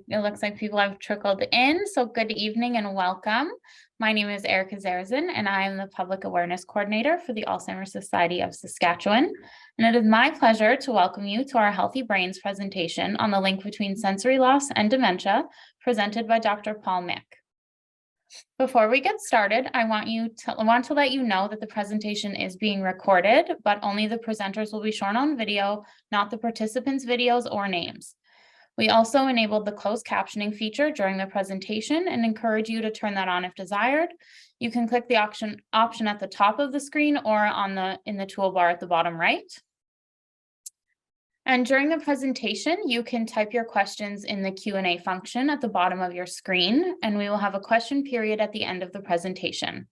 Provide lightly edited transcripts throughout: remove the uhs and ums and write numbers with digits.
It looks like people have trickled in, so good evening and welcome. My name is Erica Zarzin, and I am the Public Awareness Coordinator for the Alzheimer Society of Saskatchewan. And it is my pleasure to welcome you to our Healthy Brains presentation on the link between sensory loss and dementia, presented by Dr. Paul Mick. Before we get started, I want to let you know that the presentation is being recorded, but only the presenters will be shown on video, not the participants' videos or names. We also enabled the closed captioning feature during the presentation and encourage you to turn that on if desired. You can click the option at the top of the screen or in the toolbar at the bottom right. And during the presentation, you can type your questions in the Q&A function at the bottom of your screen, and we will have a question period at the end of the presentation.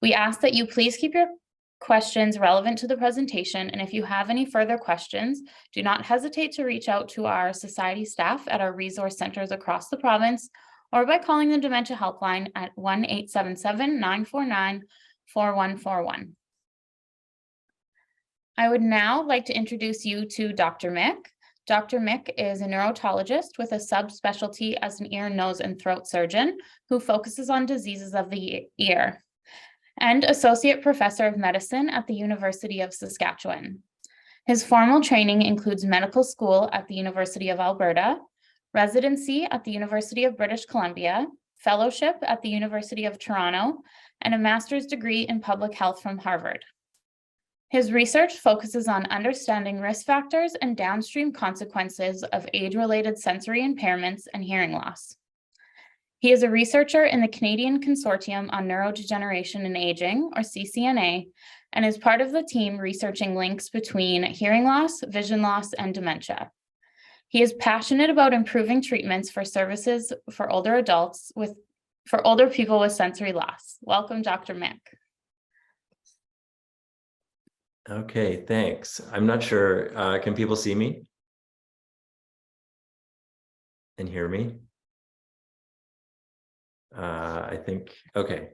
We ask that you please keep your questions relevant to the presentation, and if you have any further questions, do not hesitate to reach out to our society staff at our resource centers across the province or by calling the Dementia Helpline at 1-877-949-4141. I would now like to introduce you to Dr. Mick. Dr. Mick is a neurologist with a subspecialty as an ear, nose, and throat surgeon who focuses on diseases of the ear, and Associate Professor of Medicine at the University of Saskatchewan. His formal training includes medical school at the University of Alberta, residency at the University of British Columbia, fellowship at the University of Toronto, and a master's degree in public health from Harvard. His research focuses on understanding risk factors and downstream consequences of age-related sensory impairments and hearing loss. He is a researcher in the Canadian Consortium on Neurodegeneration and Aging, or CCNA, and is part of the team researching links between hearing loss, vision loss, and dementia. He is passionate about improving treatments for services for older people with sensory loss. Welcome, Dr. Mick. Okay, thanks. I'm not sure, can people see me and hear me? I think, okay.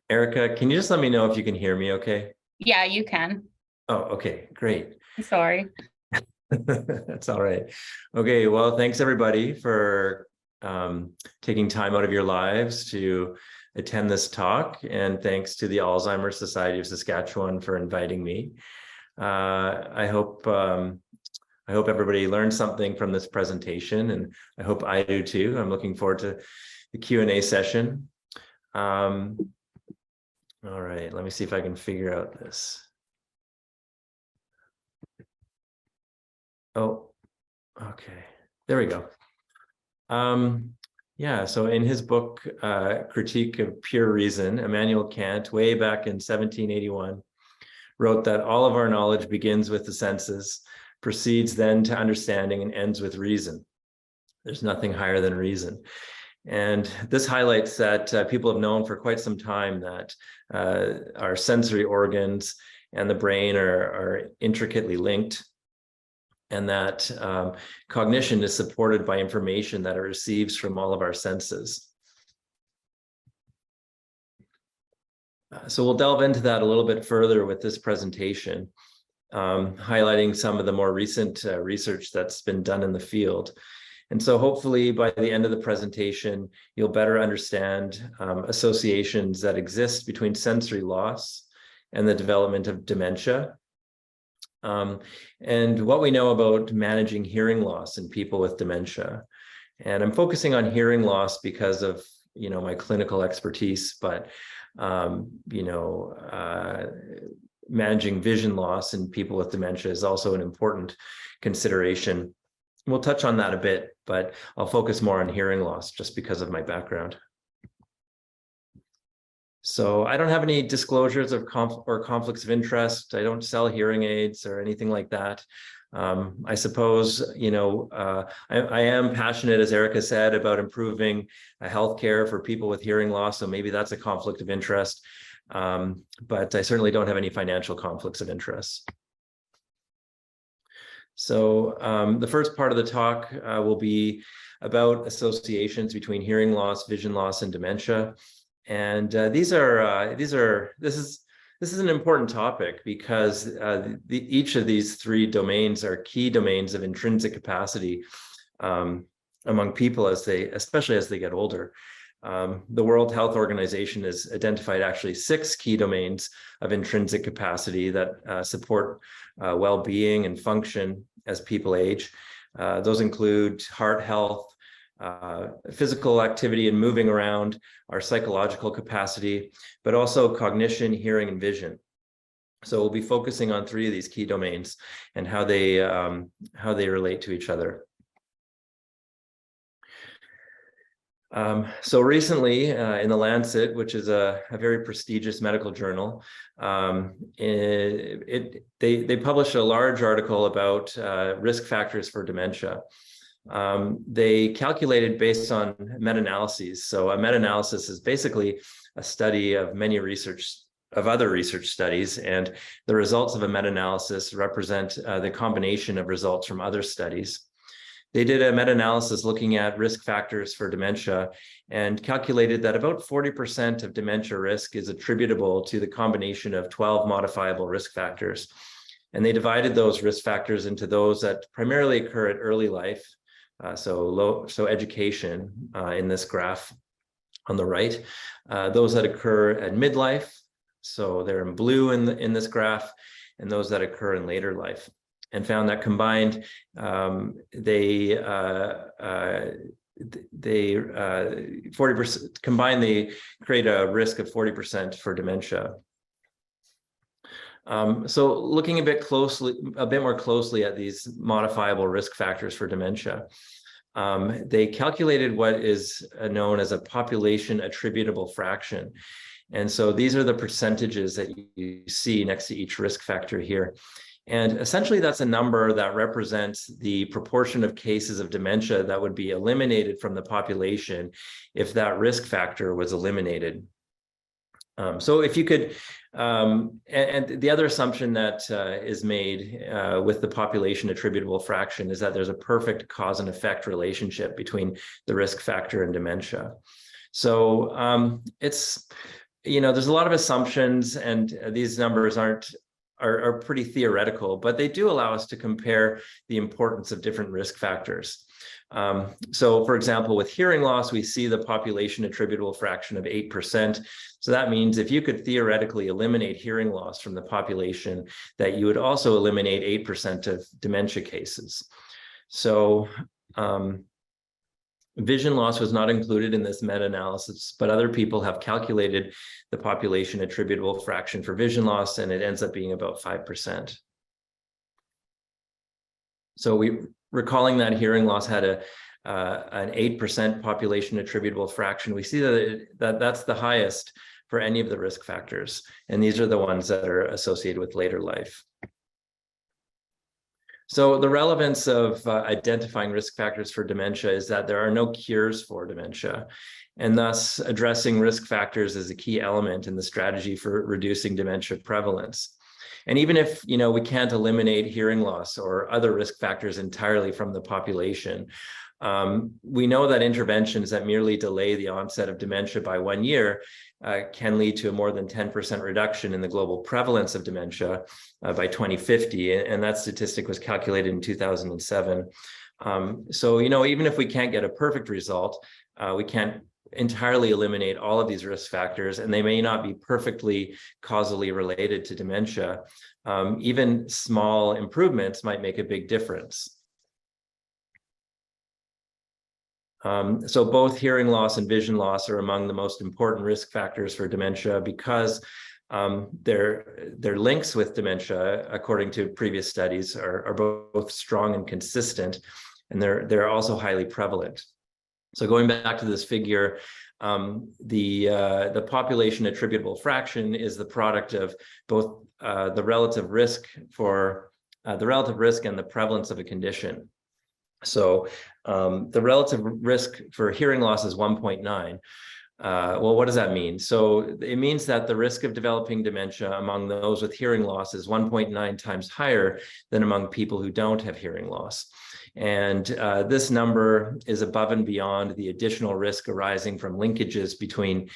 Erica, can you just let me know if you can hear me okay? Yeah, you can. Oh, okay, great. Sorry. That's all right. Okay, well, thanks everybody for taking time out of your lives to attend this talk, and thanks to the Alzheimer Society of Saskatchewan for inviting me. I hope everybody learned something from this presentation, and I hope I do too. I'm looking forward to the Q&A session. All right, let me see if I can figure out this. Oh, okay, there we go. Yeah, so in his book, Critique of Pure Reason, Immanuel Kant, way back in 1781, wrote that all of our knowledge begins with the senses, proceeds then to understanding, and ends with reason. There's nothing higher than reason. And this highlights that people have known for quite some time that our sensory organs and the brain are intricately linked, and that cognition is supported by information that it receives from all of our senses. So we'll delve into that a little bit further with this presentation, highlighting some of the more recent research that's been done in the field. And so hopefully by the end of the presentation, you'll better understand associations that exist between sensory loss and the development of dementia, and what we know about managing hearing loss in people with dementia. And I'm focusing on hearing loss because of, my clinical expertise, but, managing vision loss in people with dementia is also an important consideration. We'll touch on that a bit, but I'll focus more on hearing loss just because of my background. So I don't have any disclosures of conflicts of interest. I don't sell hearing aids or anything like that. I suppose, I am passionate, as Erica said, about improving healthcare for people with hearing loss. So maybe that's a conflict of interest. But I certainly don't have any financial conflicts of interest. So the first part of the talk will be about associations between hearing loss, vision loss, and dementia. And this is an important topic because each of these three domains are key domains of intrinsic capacity among people especially as they get older. The World Health Organization has identified actually 6 key domains of intrinsic capacity that support well-being and function as people age. Those include heart health, physical activity and moving around, our psychological capacity, but also cognition, hearing, and vision. So we'll be focusing on 3 of these key domains and how they relate to each other. So recently in the Lancet, which is a very prestigious medical journal, they published a large article about risk factors for dementia. They calculated based on meta-analyses. So a meta-analysis is basically a study of other research studies, and the results of a meta-analysis represent the combination of results from other studies. They did a meta-analysis looking at risk factors for dementia and calculated that about 40% of dementia risk is attributable to the combination of 12 modifiable risk factors. And they divided those risk factors into those that primarily occur at early life, so education in this graph on the right, those that occur at midlife, so they're in blue in this graph, and those that occur in later life. And found that combined, they 40% combined, they create a risk of 40% for dementia. So looking a bit more closely at these modifiable risk factors for dementia, they calculated what is known as a population attributable fraction. And so these are the percentages that you see next to each risk factor here. And essentially, that's a number that represents the proportion of cases of dementia that would be eliminated from the population if that risk factor was eliminated. So if you could, and the other assumption that is made with the population attributable fraction is that there's a perfect cause and effect relationship between the risk factor and dementia. So it's, there's a lot of assumptions, and these numbers are pretty theoretical, but they do allow us to compare the importance of different risk factors. So for example, with hearing loss, we see the population attributable fraction of 8%. So that means if you could theoretically eliminate hearing loss from the population, that you would also eliminate 8% of dementia cases. So vision loss was not included in this meta-analysis, but other people have calculated the population attributable fraction for vision loss, and it ends up being about 5%. So recalling that hearing loss had an 8% population attributable fraction, we see that that's the highest for any of the risk factors, and these are the ones that are associated with later life. So the relevance of identifying risk factors for dementia is that there are no cures for dementia, and thus addressing risk factors is a key element in the strategy for reducing dementia prevalence. And even if we can't eliminate hearing loss or other risk factors entirely from the population, we know that interventions that merely delay the onset of dementia by 1 year can lead to a more than 10% reduction in the global prevalence of dementia by 2050. And that statistic was calculated in 2007. So, even if we can't get a perfect result, we can't entirely eliminate all of these risk factors, and they may not be perfectly causally related to dementia. Even small improvements might make a big difference. So both hearing loss and vision loss are among the most important risk factors for dementia because their links with dementia, according to previous studies, are both strong and consistent, and they're also highly prevalent. So going back to this figure, the population attributable fraction is the product of both the relative risk and the prevalence of a condition. So the relative risk for hearing loss is 1.9. Well, what does that mean? So it means that the risk of developing dementia among those with hearing loss is 1.9 times higher than among people who don't have hearing loss. And this number is above and beyond the additional risk arising from linkages between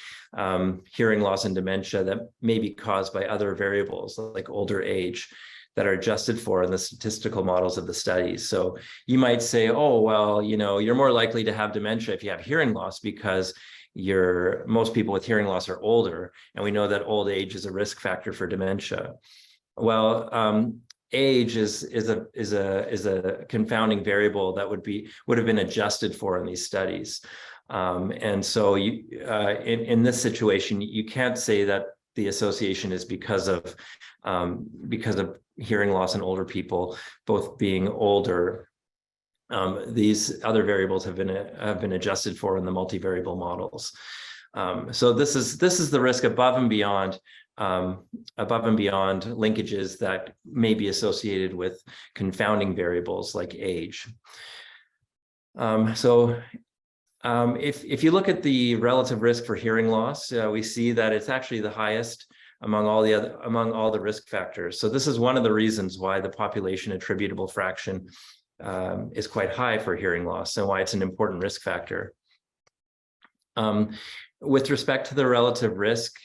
hearing loss and dementia that may be caused by other variables like older age. that are adjusted for in the statistical models of the studies. So you might say, oh, well, you're more likely to have dementia if you have hearing loss because most people with hearing loss are older, and we know that old age is a risk factor for dementia. Well, age is a confounding variable that would have been adjusted for in these studies. And so in this situation, you can't say that the association is because of hearing loss in older people, both being older. These other variables have been adjusted for in the multivariable models. So this is the risk above and beyond linkages that may be associated with confounding variables like age. If you look at the relative risk for hearing loss, we see that it's actually the highest among all the risk factors. So this is one of the reasons why the population attributable fraction is quite high for hearing loss, and why it's an important risk factor. With respect to the relative risk,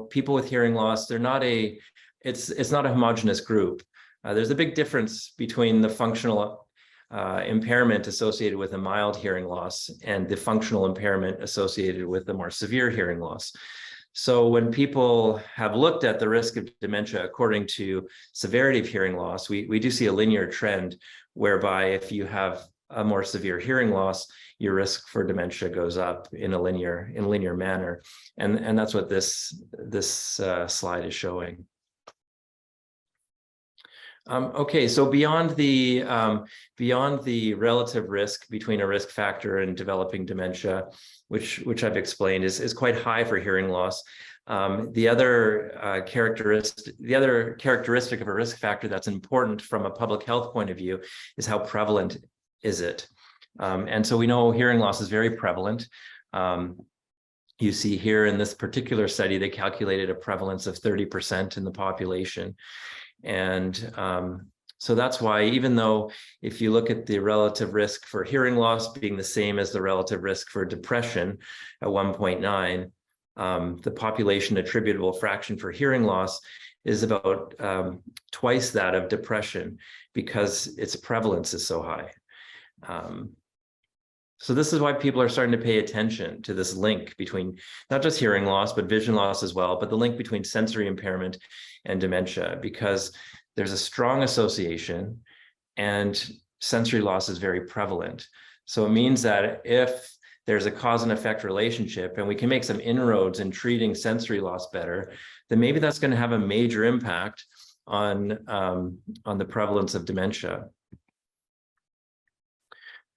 people with hearing loss, it's not a homogeneous group. There's a big difference between the functional impairment associated with a mild hearing loss and the functional impairment associated with a more severe hearing loss. So when people have looked at the risk of dementia according to severity of hearing loss, we do see a linear trend whereby if you have a more severe hearing loss, your risk for dementia goes up in a linear manner. And that's what this slide is showing. Okay, so beyond the relative risk between a risk factor and developing dementia, which I've explained is quite high for hearing loss. The other characteristic of a risk factor that's important from a public health point of view is how prevalent is it. And so we know hearing loss is very prevalent. You see here in this particular study, they calculated a prevalence of 30% in the population. And so that's why, even though if you look at the relative risk for hearing loss being the same as the relative risk for depression at 1.9, the population attributable fraction for hearing loss is about twice that of depression because its prevalence is so high. So this is why people are starting to pay attention to this link between not just hearing loss, but vision loss as well, but the link between sensory impairment and dementia, because there's a strong association and sensory loss is very prevalent. So it means that if there's a cause and effect relationship and we can make some inroads in treating sensory loss better, then maybe that's going to have a major impact on the prevalence of dementia.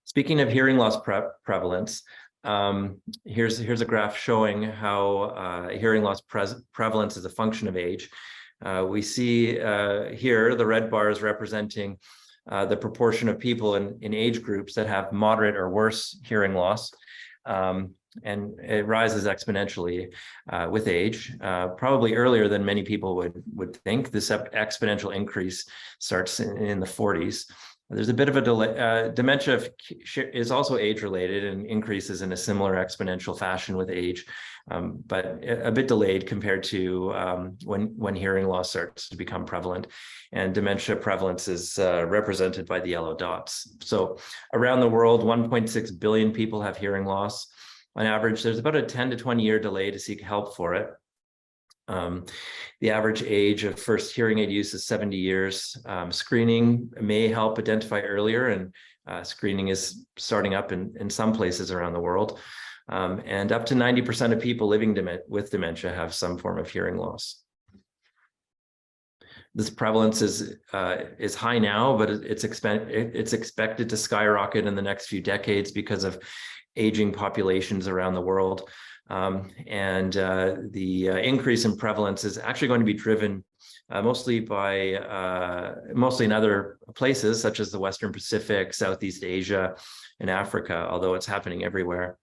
Speaking of hearing loss prevalence, here's a graph showing how hearing loss prevalence is a function of age. We see here the red bars representing the proportion of people in age groups that have moderate or worse hearing loss. And it rises exponentially with age, probably earlier than many people would think. This exponential increase starts in the 40s. There's a bit of a delay. Dementia is also age-related and increases in a similar exponential fashion with age, but a bit delayed compared to when hearing loss starts to become prevalent. And dementia prevalence is represented by the yellow dots. So around the world, 1.6 billion people have hearing loss. On average, there's about a 10 to 20 year delay to seek help for it. The average age of first hearing aid use is 70 years. Screening may help identify earlier, and screening is starting up in some places around the world. And up to 90% of people living with dementia have some form of hearing loss. This prevalence is high now, but it's expected to skyrocket in the next few decades because of aging populations around the world. The increase in prevalence is actually going to be driven mostly in other places such as the Western Pacific, Southeast Asia, and Africa, although it's happening everywhere.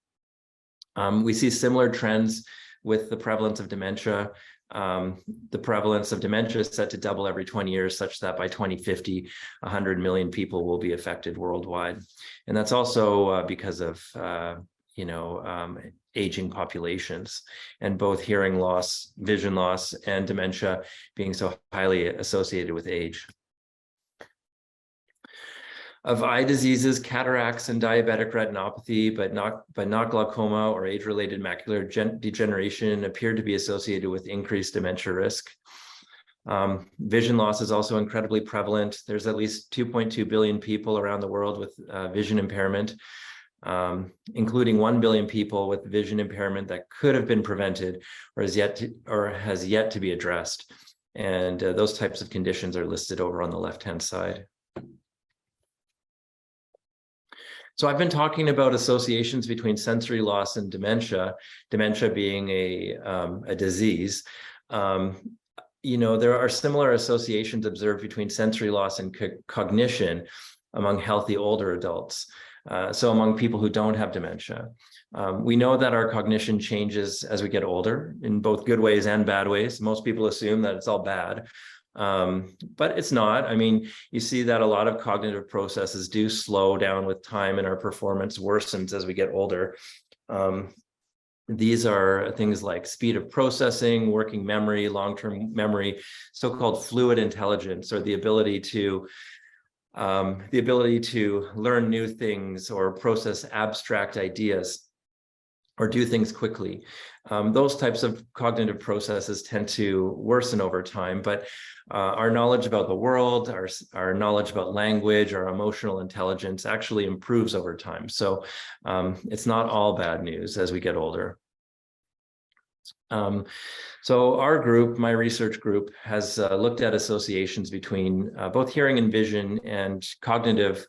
We see similar trends with the prevalence of dementia. The prevalence of dementia is set to double every 20 years, such that by 2050, 100 million people will be affected worldwide. And that's also because of aging populations, and both hearing loss, vision loss, and dementia being so highly associated with age. Of eye diseases, cataracts and diabetic retinopathy, but not glaucoma or age-related macular degeneration appeared to be associated with increased dementia risk. Vision loss is also incredibly prevalent. There's at least 2.2 billion people around the world with vision impairment, including 1 billion people with vision impairment that could have been prevented or has yet to be addressed. And those types of conditions are listed over on the left-hand side. So I've been talking about associations between sensory loss and dementia, dementia being a disease. There are similar associations observed between sensory loss and cognition among healthy older adults. So among people who don't have dementia. We know that our cognition changes as we get older in both good ways and bad ways. Most people assume that it's all bad. But it's not. I mean, you see that a lot of cognitive processes do slow down with time and our performance worsens as we get older. These are things like speed of processing, working memory, long-term memory, so-called fluid intelligence, or the ability to learn new things or process abstract ideas or do things quickly. Those types of cognitive processes tend to worsen over time, but our knowledge about the world, our knowledge about language, our emotional intelligence actually improves over time. So it's not all bad news as we get older. So our group, my research group, has looked at associations between both hearing and vision and cognitive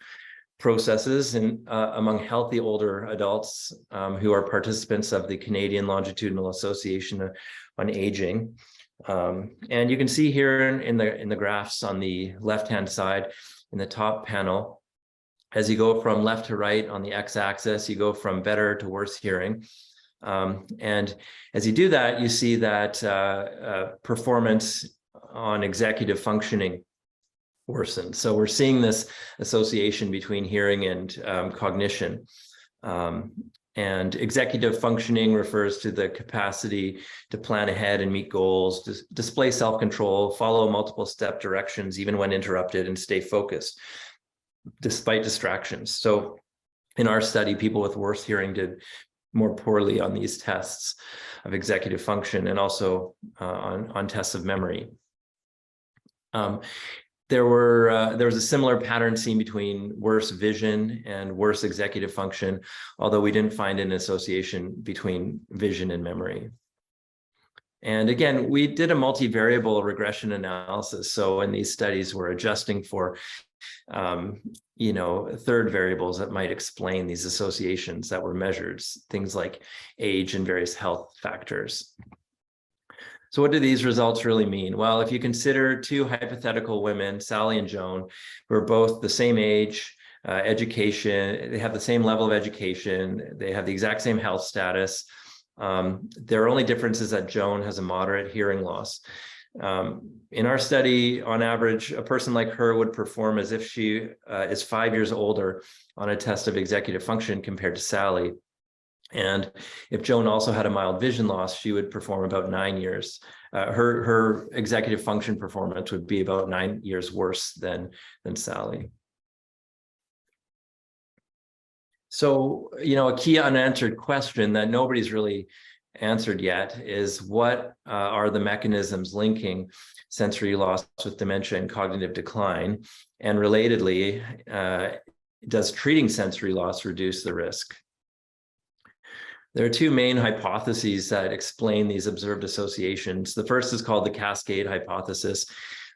processes among healthy older adults who are participants of the Canadian Longitudinal Association on Aging. And you can see here in the graphs on the left-hand side in the top panel, as you go from left to right on the x-axis, you go from better to worse hearing. And as you do that, you see that performance on executive functioning worsen. So we're seeing this association between hearing and cognition. And executive functioning refers to the capacity to plan ahead and meet goals, display self-control, follow multiple step directions, even when interrupted, and stay focused despite distractions. So in our study, people with worse hearing did more poorly on these tests of executive function and also on tests of memory. There was a similar pattern seen between worse vision and worse executive function, although we didn't find an association between vision and memory. And again, we did a multivariable regression analysis. So in these studies, we're adjusting for third variables that might explain these associations that were measured, things like age and various health factors. So what do these results really mean? Well, if you consider two hypothetical women, Sally and Joan, who are both the same age, education, they have the same level of education, they have the exact same health status. Their only difference is that Joan has a moderate hearing loss. In our study, on average, a person like her would perform as if she is 5 years older on a test of executive function compared to Sally. And if Joan also had a mild vision loss, she would perform about 9 years. Her executive function performance would be about 9 years worse than Sally. So, a key unanswered question that nobody's really answered yet is what are the mechanisms linking sensory loss with dementia and cognitive decline? And relatedly, does treating sensory loss reduce the risk? There are two main hypotheses that explain these observed associations. The first is called the Cascade Hypothesis,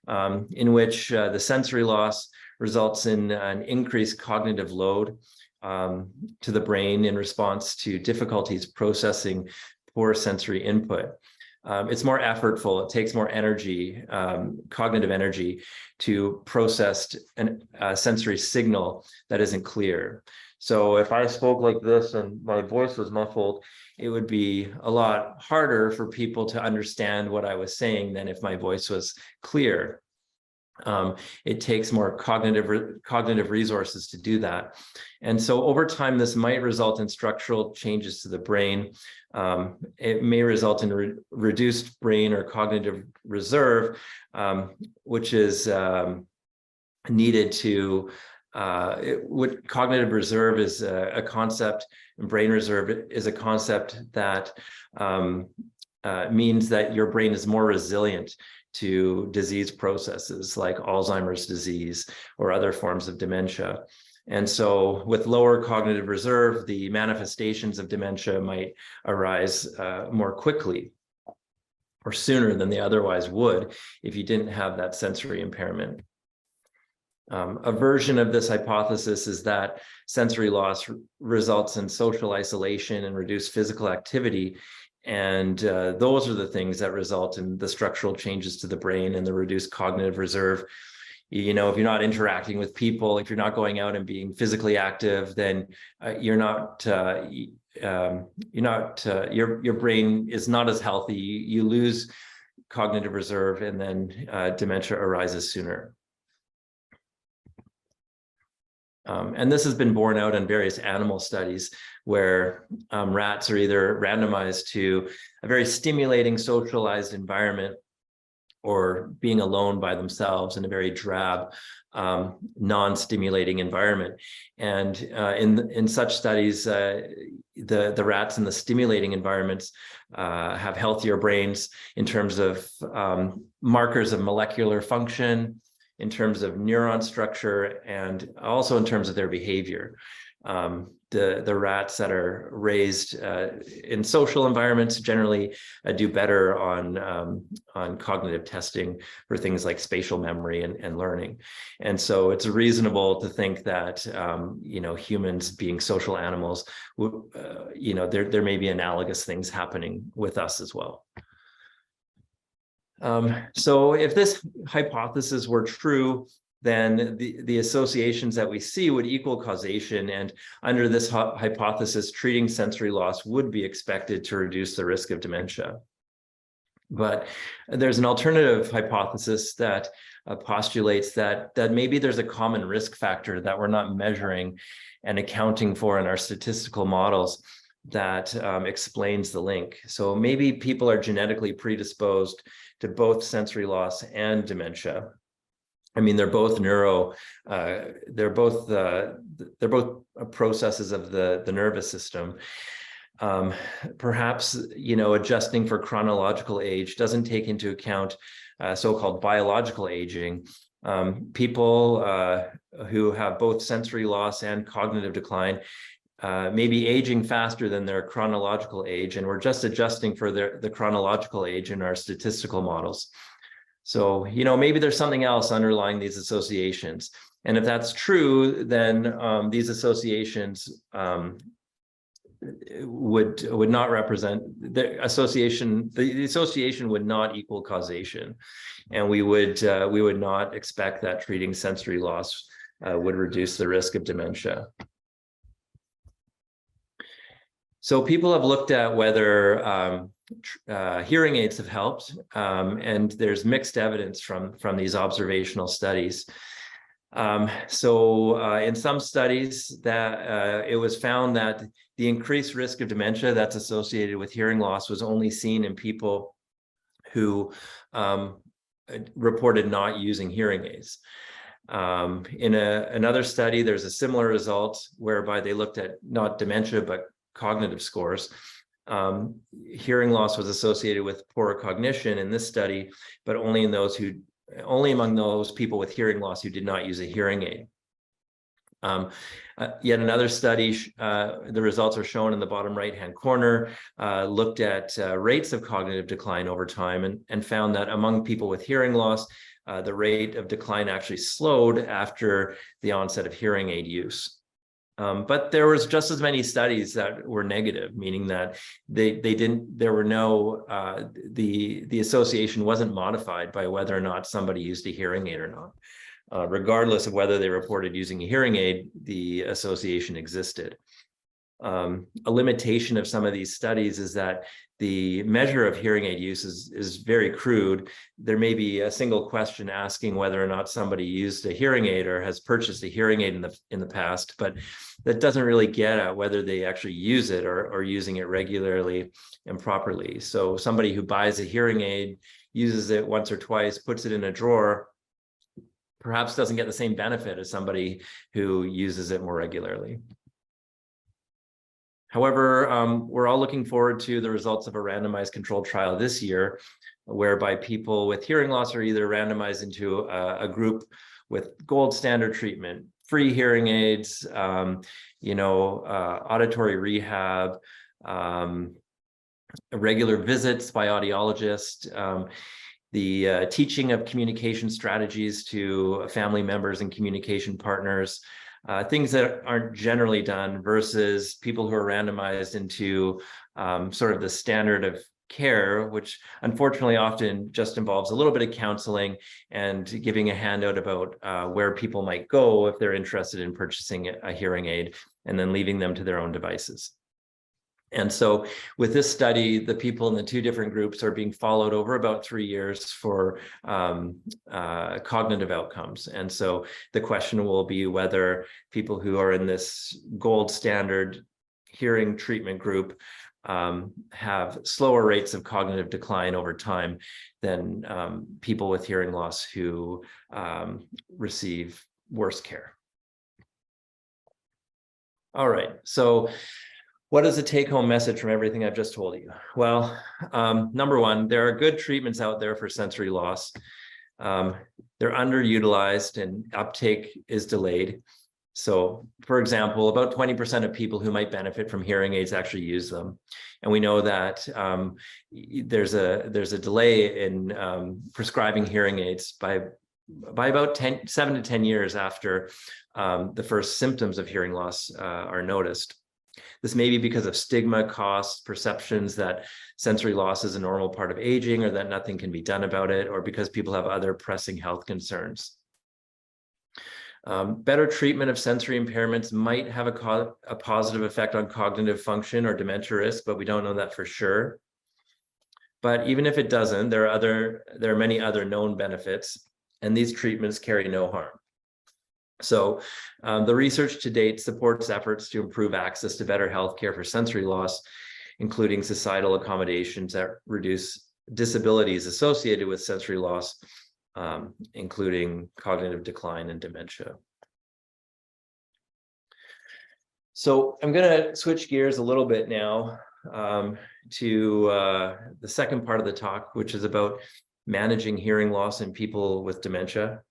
in which the sensory loss results in an increased cognitive load to the brain in response to difficulties processing poor sensory input. It's more effortful, it takes more energy, cognitive energy, to process a sensory signal that isn't clear. So if I spoke like this and my voice was muffled, it would be a lot harder for people to understand what I was saying than if my voice was clear. It takes more cognitive resources to do that. And so over time, this might result in structural changes to the brain. It may result in reduced brain or cognitive reserve, which is needed to, cognitive reserve is a concept, and brain reserve is a concept that means that your brain is more resilient to disease processes like Alzheimer's disease or other forms of dementia. And so with lower cognitive reserve, the manifestations of dementia might arise more quickly or sooner than they otherwise would if you didn't have that sensory impairment. A version of this hypothesis is that sensory loss results in social isolation and reduced physical activity. And those are the things that result in the structural changes to the brain and the reduced cognitive reserve. You know, if you're not interacting with people, if you're not going out and being physically active, then your brain is not as healthy. You lose cognitive reserve, and then dementia arises sooner. And this has been borne out in various animal studies where rats are either randomized to a very stimulating socialized environment or being alone by themselves in a very drab, non-stimulating environment. And in such studies, the rats in the stimulating environments have healthier brains in terms of markers of molecular function, in terms of neuron structure, and also in terms of their behavior. The rats that are raised in social environments generally do better on cognitive testing for things like spatial memory and learning. And so it's reasonable to think that humans being social animals, there may be analogous things happening with us as well. So if this hypothesis were true, then the associations that we see would equal causation. And under this hypothesis, treating sensory loss would be expected to reduce the risk of dementia. But there's an alternative hypothesis that postulates that maybe there's a common risk factor that we're not measuring and accounting for in our statistical models that explains the link. So maybe people are genetically predisposed to both sensory loss and dementia. I mean, they're both they're both processes of the nervous system. Perhaps, adjusting for chronological age doesn't take into account so-called biological aging. People who have both sensory loss and cognitive decline may be aging faster than their chronological age, and we're just adjusting for the chronological age in our statistical models. So, maybe there's something else underlying these associations. And if that's true, then these associations would not represent the association. The association would not equal causation, and we would not expect that treating sensory loss would reduce the risk of dementia. So people have looked at whether hearing aids have helped, and there's mixed evidence from these observational studies. So in some studies that it was found that the increased risk of dementia that's associated with hearing loss was only seen in people who reported not using hearing aids. In another study, there's a similar result whereby they looked at not dementia, but cognitive scores. Hearing loss was associated with poorer cognition in this study, but only among those people with hearing loss who did not use a hearing aid. Yet another study, the results are shown in the bottom right-hand corner, looked at rates of cognitive decline over time and found that among people with hearing loss, the rate of decline actually slowed after the onset of hearing aid use. But there was just as many studies that were negative, meaning that the association wasn't modified by whether or not somebody used a hearing aid or not. Regardless of whether they reported using a hearing aid, the association existed. a limitation of some of these studies is that the measure of hearing aid use is very crude. There may be a single question asking whether or not somebody used a hearing aid or has purchased a hearing aid in the past, but that doesn't really get at whether they actually use it or using it regularly and properly. So somebody who buys a hearing aid, uses it once or twice, puts it in a drawer, perhaps doesn't get the same benefit as somebody who uses it more regularly. However, we're all looking forward to the results of a randomized controlled trial this year, whereby people with hearing loss are either randomized into a group with gold standard treatment, free hearing aids, auditory rehab, regular visits by audiologists, the teaching of communication strategies to family members and communication partners, things that aren't generally done versus people who are randomized into sort of the standard of care, which unfortunately often just involves a little bit of counseling and giving a handout about where people might go if they're interested in purchasing a hearing aid, and then leaving them to their own devices. And so with this study, the people in the two different groups are being followed over about 3 years for cognitive outcomes. And so the question will be whether people who are in this gold standard hearing treatment group have slower rates of cognitive decline over time than people with hearing loss who receive worse care. All right, so what is the take-home message from everything I've just told you? Well, number one, there are good treatments out there for sensory loss. They're underutilized and uptake is delayed. So, for example, about 20% of people who might benefit from hearing aids actually use them. And we know that there's a delay in prescribing hearing aids by about 7 to 10 years after the first symptoms of hearing loss are noticed. This may be because of stigma, costs, perceptions that sensory loss is a normal part of aging or that nothing can be done about it, or because people have other pressing health concerns. Better treatment of sensory impairments might have a positive effect on cognitive function or dementia risk, but we don't know that for sure. But even if it doesn't, there are many other known benefits, and these treatments carry no harm. So the research to date supports efforts to improve access to better healthcare for sensory loss, including societal accommodations that reduce disabilities associated with sensory loss, including cognitive decline and dementia. So I'm going to switch gears a little bit now to the second part of the talk, which is about managing hearing loss in people with dementia.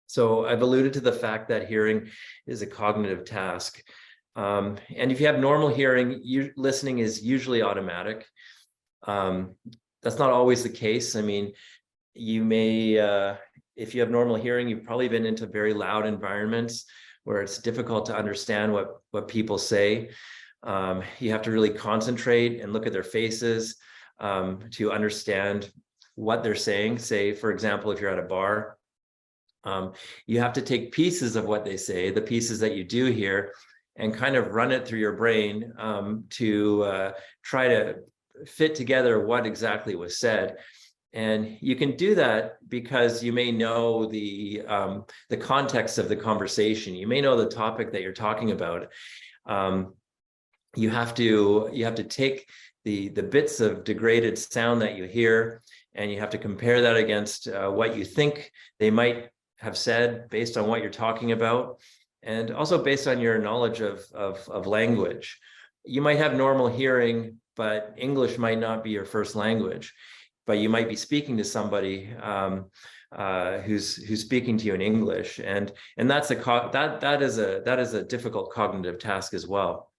So I've alluded to the fact that hearing is a cognitive task. And if you have normal hearing, listening is usually automatic. That's not always the case. I mean, you may, if you have normal hearing, you've probably been into very loud environments where it's difficult to understand what people say. You have to really concentrate and look at their faces to understand what they're saying. Say, for example, if you're at a bar, you have to take pieces of what they say, the pieces that you do hear, and kind of run it through your brain to try to fit together what exactly was said. And you can do that because you may know the context of the conversation. You may know the topic that you're talking about. You have to take the bits of degraded sound that you hear, and you have to compare that against what you think they might have said based on what you're talking about, and also based on your knowledge of language. You might have normal hearing, but English might not be your first language, but you might be speaking to somebody who's speaking to you in English, and that's that is a difficult cognitive task as well.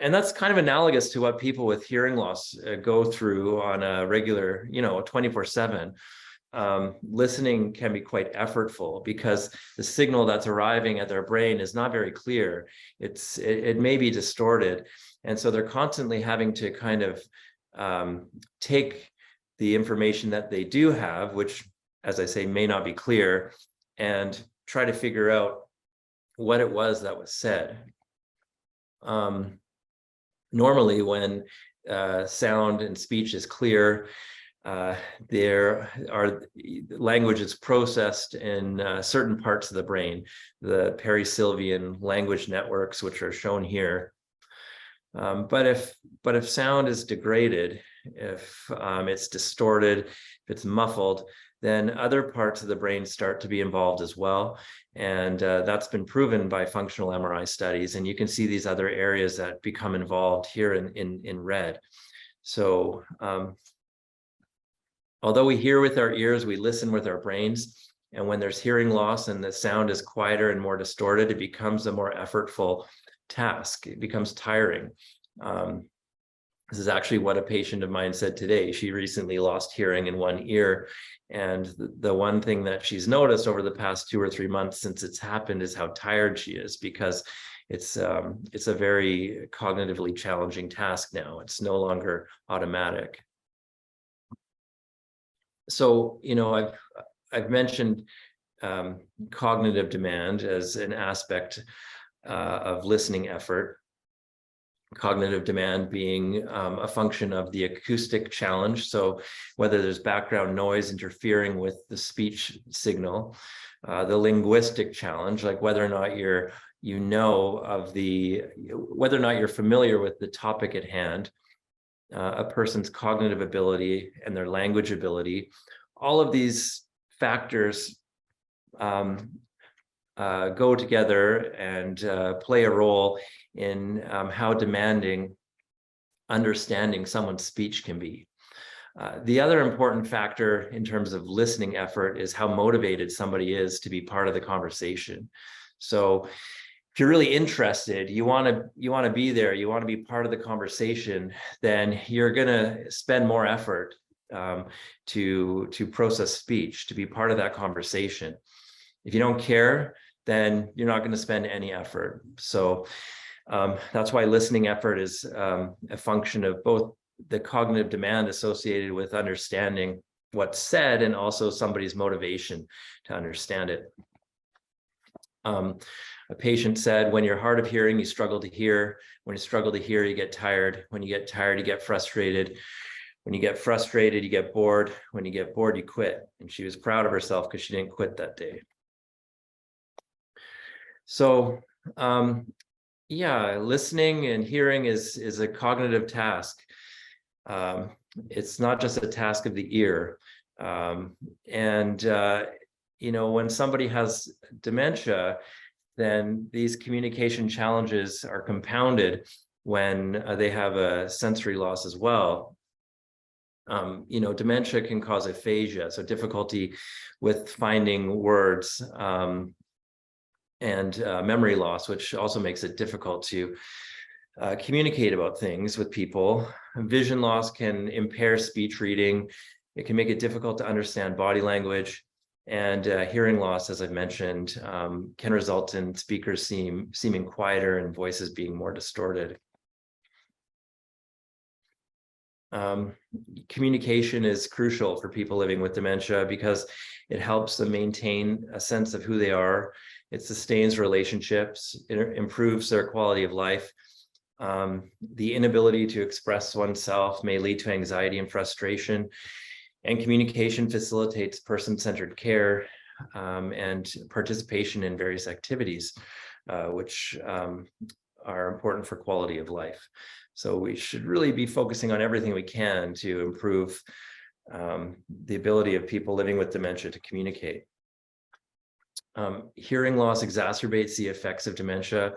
And that's kind of analogous to what people with hearing loss go through on a regular, 24/7. Listening can be quite effortful because the signal that's arriving at their brain is not very clear. It may be distorted. And so they're constantly having to kind of take the information that they do have, which, as I say, may not be clear, and try to figure out what it was that was said. normally when sound and speech is clear, language is processed in certain parts of the brain, the Perisilvian language networks, which are shown here. But if sound is degraded, if it's distorted, if it's muffled, then other parts of the brain start to be involved as well. And that's been proven by functional MRI studies. And you can see these other areas that become involved here in red. So although we hear with our ears, we listen with our brains. And when there's hearing loss and the sound is quieter and more distorted, it becomes a more effortful task. It becomes tiring. This is actually what a patient of mine said today. She recently lost hearing in one ear. And the one thing that she's noticed over the past 2 or 3 months since it's happened is how tired she is, because it's a very cognitively challenging task now. It's no longer automatic. So, I've mentioned cognitive demand as an aspect of listening effort. Cognitive demand being a function of the acoustic challenge. So whether there's background noise interfering with the speech signal, the linguistic challenge, like whether or not whether or not you're familiar with the topic at hand, a person's cognitive ability and their language ability, all of these factors go together and play a role in how demanding understanding someone's speech can be. The other important factor in terms of listening effort is how motivated somebody is to be part of the conversation. So if you're really interested, you want to be there, you want to be part of the conversation, then you're going to spend more effort to process speech, to be part of that conversation. If you don't care, then you're not going to spend any effort. So that's why listening effort is a function of both the cognitive demand associated with understanding what's said and also somebody's motivation to understand it. A patient said, when you're hard of hearing, you struggle to hear. When you struggle to hear, you get tired. When you get tired, you get frustrated. When you get frustrated, you get bored. When you get bored, you quit. And she was proud of herself because she didn't quit that day. So, listening and hearing is a cognitive task. It's not just a task of the ear. When somebody has dementia, then these communication challenges are compounded when they have a sensory loss as well. Dementia can cause aphasia, so difficulty with finding words, and memory loss, which also makes it difficult to communicate about things with people. Vision loss can impair speech reading. It can make it difficult to understand body language. And hearing loss, as I've mentioned, can result in speakers seeming quieter and voices being more distorted. Communication is crucial for people living with dementia because it helps them maintain a sense of who they are. It sustains relationships, it improves their quality of life. The inability to express oneself may lead to anxiety and frustration. And communication facilitates person-centered care and participation in various activities, which are important for quality of life. So we should really be focusing on everything we can to improve the ability of people living with dementia to communicate. Hearing loss exacerbates the effects of dementia.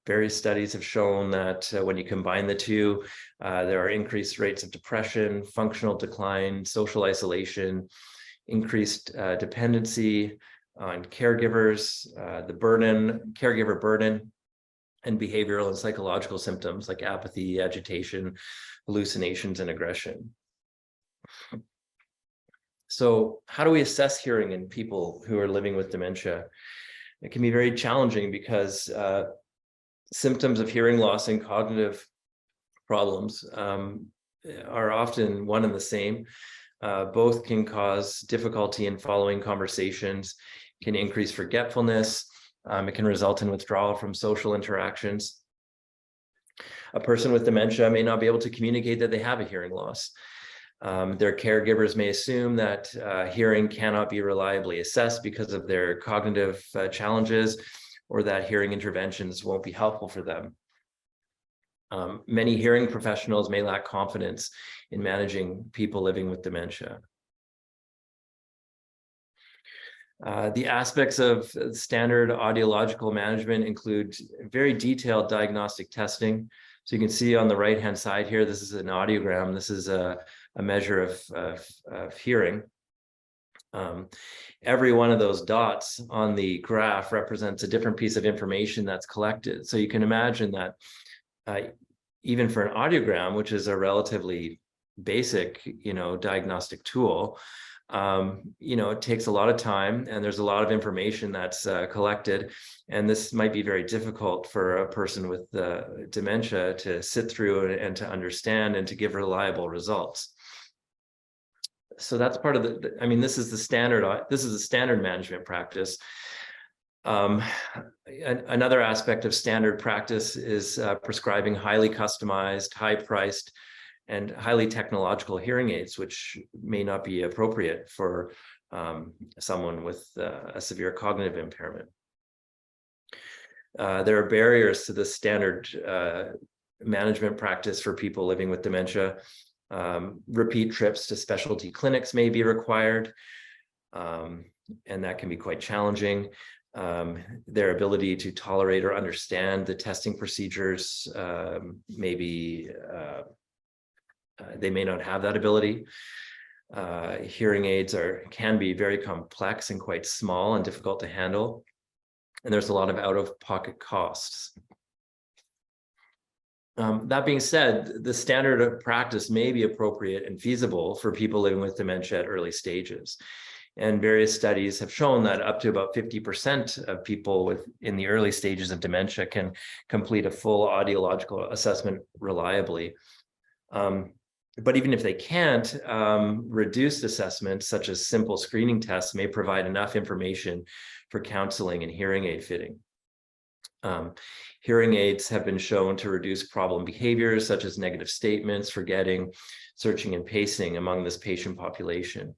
Various studies have shown that when you combine the two, there are increased rates of depression, functional decline, social isolation, increased dependency on caregivers, caregiver burden, and behavioral and psychological symptoms like apathy, agitation, hallucinations, and aggression. So how do we assess hearing in people who are living with dementia? It can be very challenging because symptoms of hearing loss and cognitive problems are often one and the same. Both can cause difficulty in following conversations, can increase forgetfulness. It can result in withdrawal from social interactions. A person with dementia may not be able to communicate that they have a hearing loss. Their caregivers may assume that hearing cannot be reliably assessed because of their cognitive challenges, or that hearing interventions won't be helpful for them. Many hearing professionals may lack confidence in managing people living with dementia. The aspects of standard audiological management include very detailed diagnostic testing. So you can see on the right-hand side here, this is an audiogram. This is a measure of hearing. Every one of those dots on the graph represents a different piece of information that's collected. So you can imagine that even for an audiogram, which is a relatively basic, diagnostic tool, it takes a lot of time, and there's a lot of information that's collected, and this might be very difficult for a person with dementia to sit through and to understand and to give reliable results. So that's part of this is the standard management practice. Another aspect of standard practice is prescribing highly customized, high-priced, and highly technological hearing aids, which may not be appropriate for someone with a severe cognitive impairment. There are barriers to the standard management practice for people living with dementia. Repeat trips to specialty clinics may be required, and that can be quite challenging. Their ability to tolerate or understand the testing procedures they may not have that ability. Hearing aids can be very complex and quite small and difficult to handle, and there's a lot of out-of-pocket costs. That being said, the standard of practice may be appropriate and feasible for people living with dementia at early stages. And various studies have shown that up to about 50% of people in the early stages of dementia can complete a full audiological assessment reliably. But even if they can't, reduced assessments such as simple screening tests may provide enough information for counseling and hearing aid fitting. Hearing aids have been shown to reduce problem behaviors such as negative statements, forgetting, searching, and pacing among this patient population.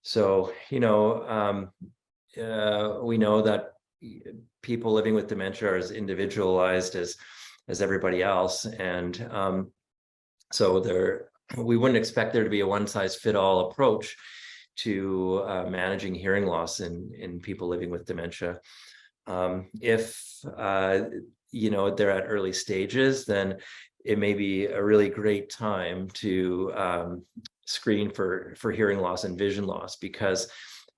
So, we know that people living with dementia are as individualized as everybody else, and so we wouldn't expect there to be a one-size-fit-all approach to managing hearing loss in people living with dementia. If they're at early stages, then it may be a really great time to screen for hearing loss and vision loss, because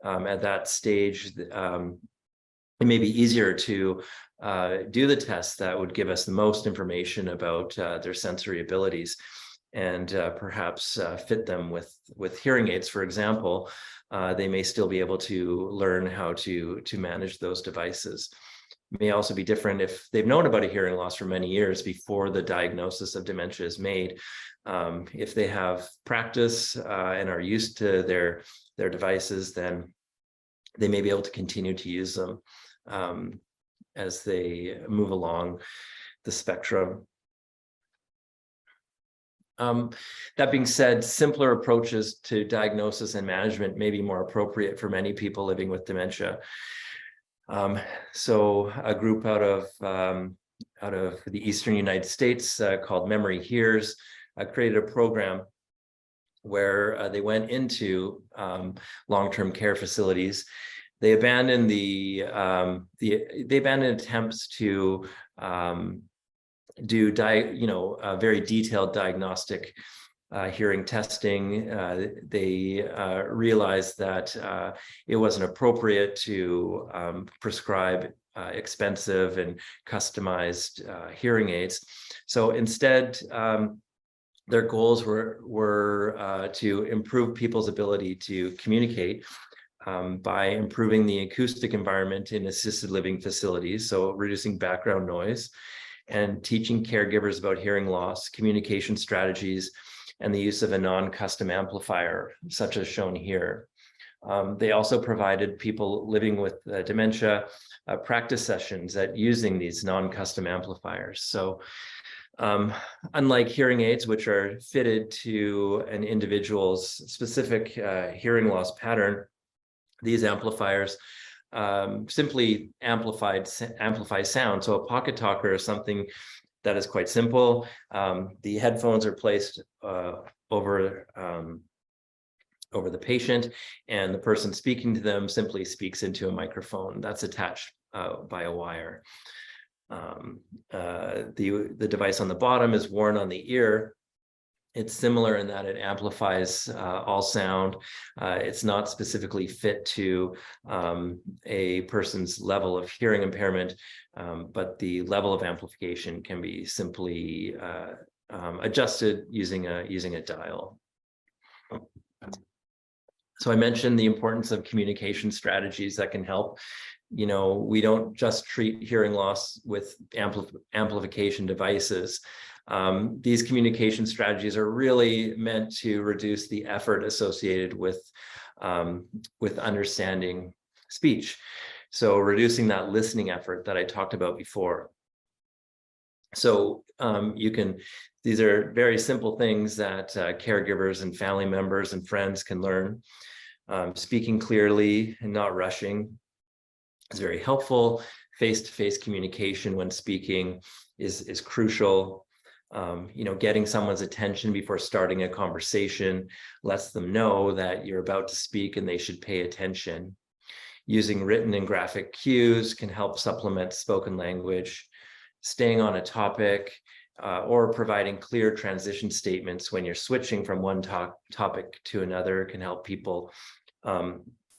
at that stage, it may be easier to do the tests that would give us the most information about their sensory abilities, and perhaps fit them with hearing aids. For example, they may still be able to learn how to manage those devices. It may also be different if they've known about a hearing loss for many years before the diagnosis of dementia is made. If they have practice and are used to their devices, then they may be able to continue to use them as they move along the spectrum. That being said, simpler approaches to diagnosis and management may be more appropriate for many people living with dementia. So a group out of the Eastern United States called Memory Hears created a program where they went into long-term care facilities. They abandoned attempts to do very detailed diagnostic hearing testing. They realized that it wasn't appropriate to prescribe expensive and customized hearing aids. So instead, their goals were to improve people's ability to communicate by improving the acoustic environment in assisted living facilities, so reducing background noise, and teaching caregivers about hearing loss, communication strategies, and the use of a non-custom amplifier, such as shown here. They also provided people living with dementia practice sessions at using these non-custom amplifiers. So Unlike hearing aids, which are fitted to an individual's specific hearing loss pattern, these amplifiers simply amplify sound. So a pocket talker is something that is quite simple. The headphones are placed over the patient, and the person speaking to them simply speaks into a microphone that's attached by a wire. The device on the bottom is worn on the ear. It's similar in that it amplifies all sound. It's not specifically fit to a person's level of hearing impairment, but the level of amplification can be simply adjusted using a dial. So I mentioned the importance of communication strategies that can help. You know, we don't just treat hearing loss with amplification devices. These communication strategies are really meant to reduce the effort associated with understanding speech. So reducing that listening effort that I talked about before. So these are very simple things that caregivers and family members and friends can learn. Speaking clearly and not rushing is very helpful. Face-to-face communication when speaking is crucial. Getting someone's attention before starting a conversation lets them know that you're about to speak and they should pay attention. Using written and graphic cues can help supplement spoken language. Staying on a topic or providing clear transition statements when you're switching from one topic to another can help people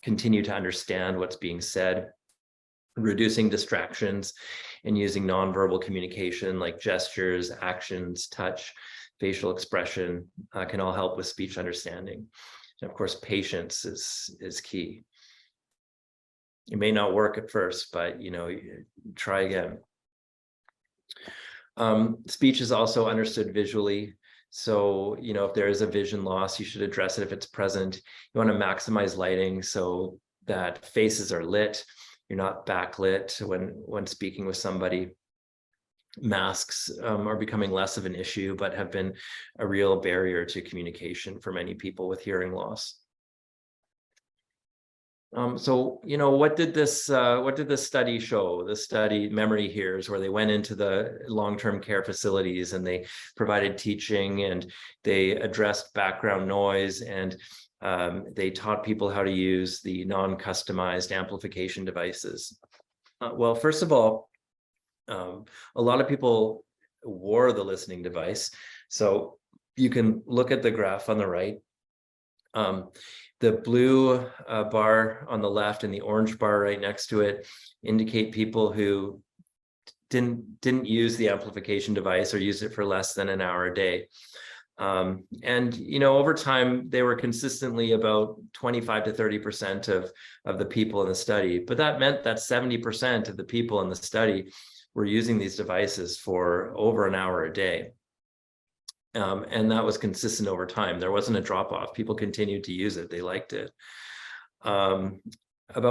continue to understand what's being said. Reducing distractions and using nonverbal communication like gestures, actions, touch, facial expression can all help with speech understanding. And of course, patience is key. It may not work at first, but try again. Speech is also understood visually. So, if there is a vision loss, you should address it if it's present. You want to maximize lighting so that faces are lit. You're not backlit when speaking with somebody. Masks are becoming less of an issue, but have been a real barrier to communication for many people with hearing loss. So, what did this study show? The study Memory Hears, where they went into the long-term care facilities and they provided teaching and they addressed background noise and they taught people how to use the non-customized amplification devices. Well, first of all, a lot of people wore the listening device. So you can look at the graph on the right. The blue bar on the left and the orange bar right next to it indicate people who didn't use the amplification device or used it for less than an hour a day. Over time, they were consistently about 25 to 30% of the people in the study. But that meant that 70% of the people in the study were using these devices for over an hour a day. And that was consistent over time. There wasn't a drop-off. People continued to use it. They liked it. About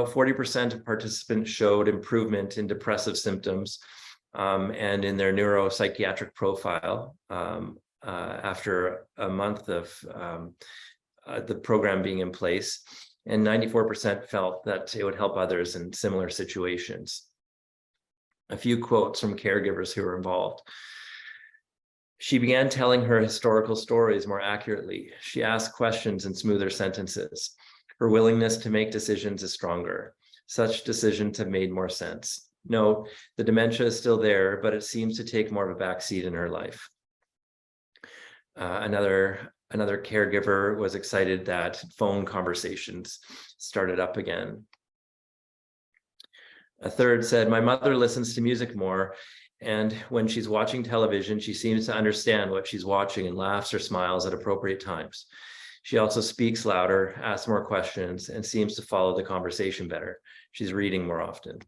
40% of participants showed improvement in depressive symptoms and in their neuropsychiatric profile after a month of the program being in place. And 94% felt that it would help others in similar situations. A few quotes from caregivers who were involved. She began telling her historical stories more accurately. She asked questions in smoother sentences. Her willingness to make decisions is stronger. Such decisions have made more sense. No, the dementia is still there, but it seems to take more of a backseat in her life. Another caregiver was excited that phone conversations started up again. A third said, "My mother listens to music more, and when she's watching television, she seems to understand what she's watching and laughs or smiles at appropriate times. She also speaks louder, asks more questions, and seems to follow the conversation better. She's reading more often."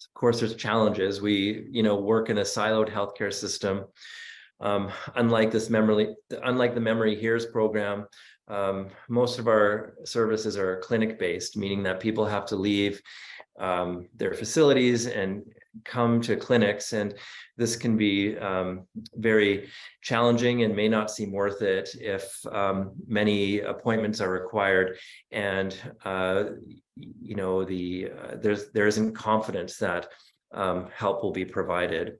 Of course, there's challenges. We, work in a siloed healthcare system. Unlike the Memory Hears program, most of our services are clinic-based, meaning that people have to leave their facilities and come to clinics, and this can be very challenging and may not seem worth it if many appointments are required, and you know, there isn't confidence that help will be provided.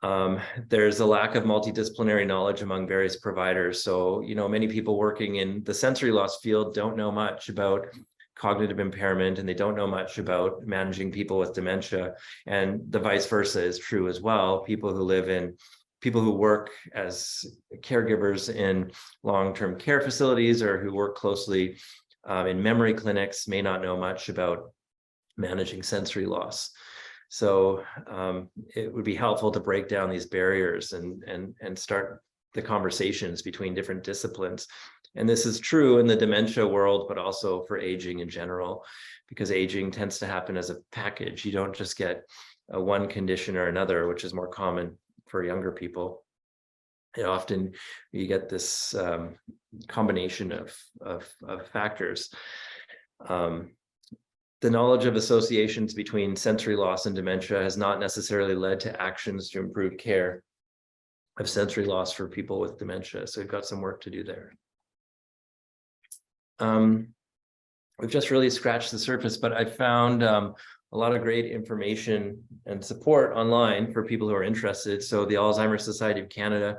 There's a lack of multidisciplinary knowledge among various providers. So, you know, many people working in the sensory loss field don't know much about cognitive impairment, and they don't know much about managing people with dementia. And the vice versa is true as well. People who work as caregivers in long-term care facilities or who work closely in memory clinics may not know much about managing sensory loss. So it would be helpful to break down these barriers and start the conversations between different disciplines. And this is true in the dementia world, but also for aging in general, because aging tends to happen as a package. You don't just get one condition or another, which is more common for younger people. And often you get this combination of factors. The knowledge of associations between sensory loss and dementia has not necessarily led to actions to improve care of sensory loss for people with dementia. So we've got some work to do there. We've just really scratched the surface, but I found a lot of great information and support online for people who are interested. So the Alzheimer's Society of Canada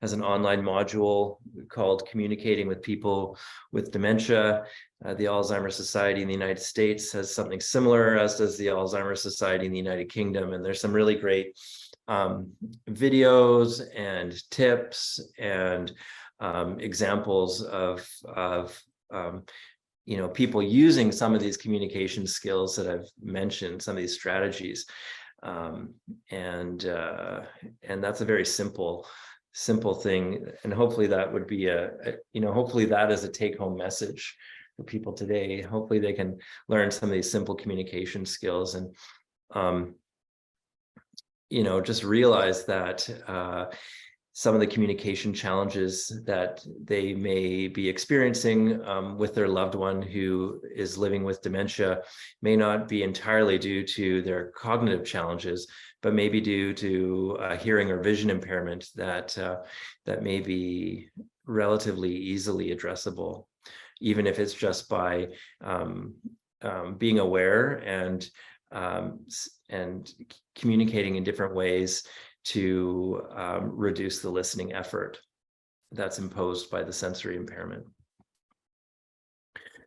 has an online module called Communicating with People with Dementia. The Alzheimer's Society in the United States has something similar, as does the Alzheimer's Society in the United Kingdom. And there's some really great videos and tips and examples of you know, people using some of these communication skills that I've mentioned, some of these strategies. And that's a very simple thing. And hopefully that would be hopefully that is a take-home message for people today. Hopefully they can learn some of these simple communication skills and, you know, just realize that some of the communication challenges that they may be experiencing with their loved one who is living with dementia may not be entirely due to their cognitive challenges, but maybe due to hearing or vision impairment that may be relatively easily addressable, even if it's just by being aware and communicating in different ways to reduce the listening effort that's imposed by the sensory impairment.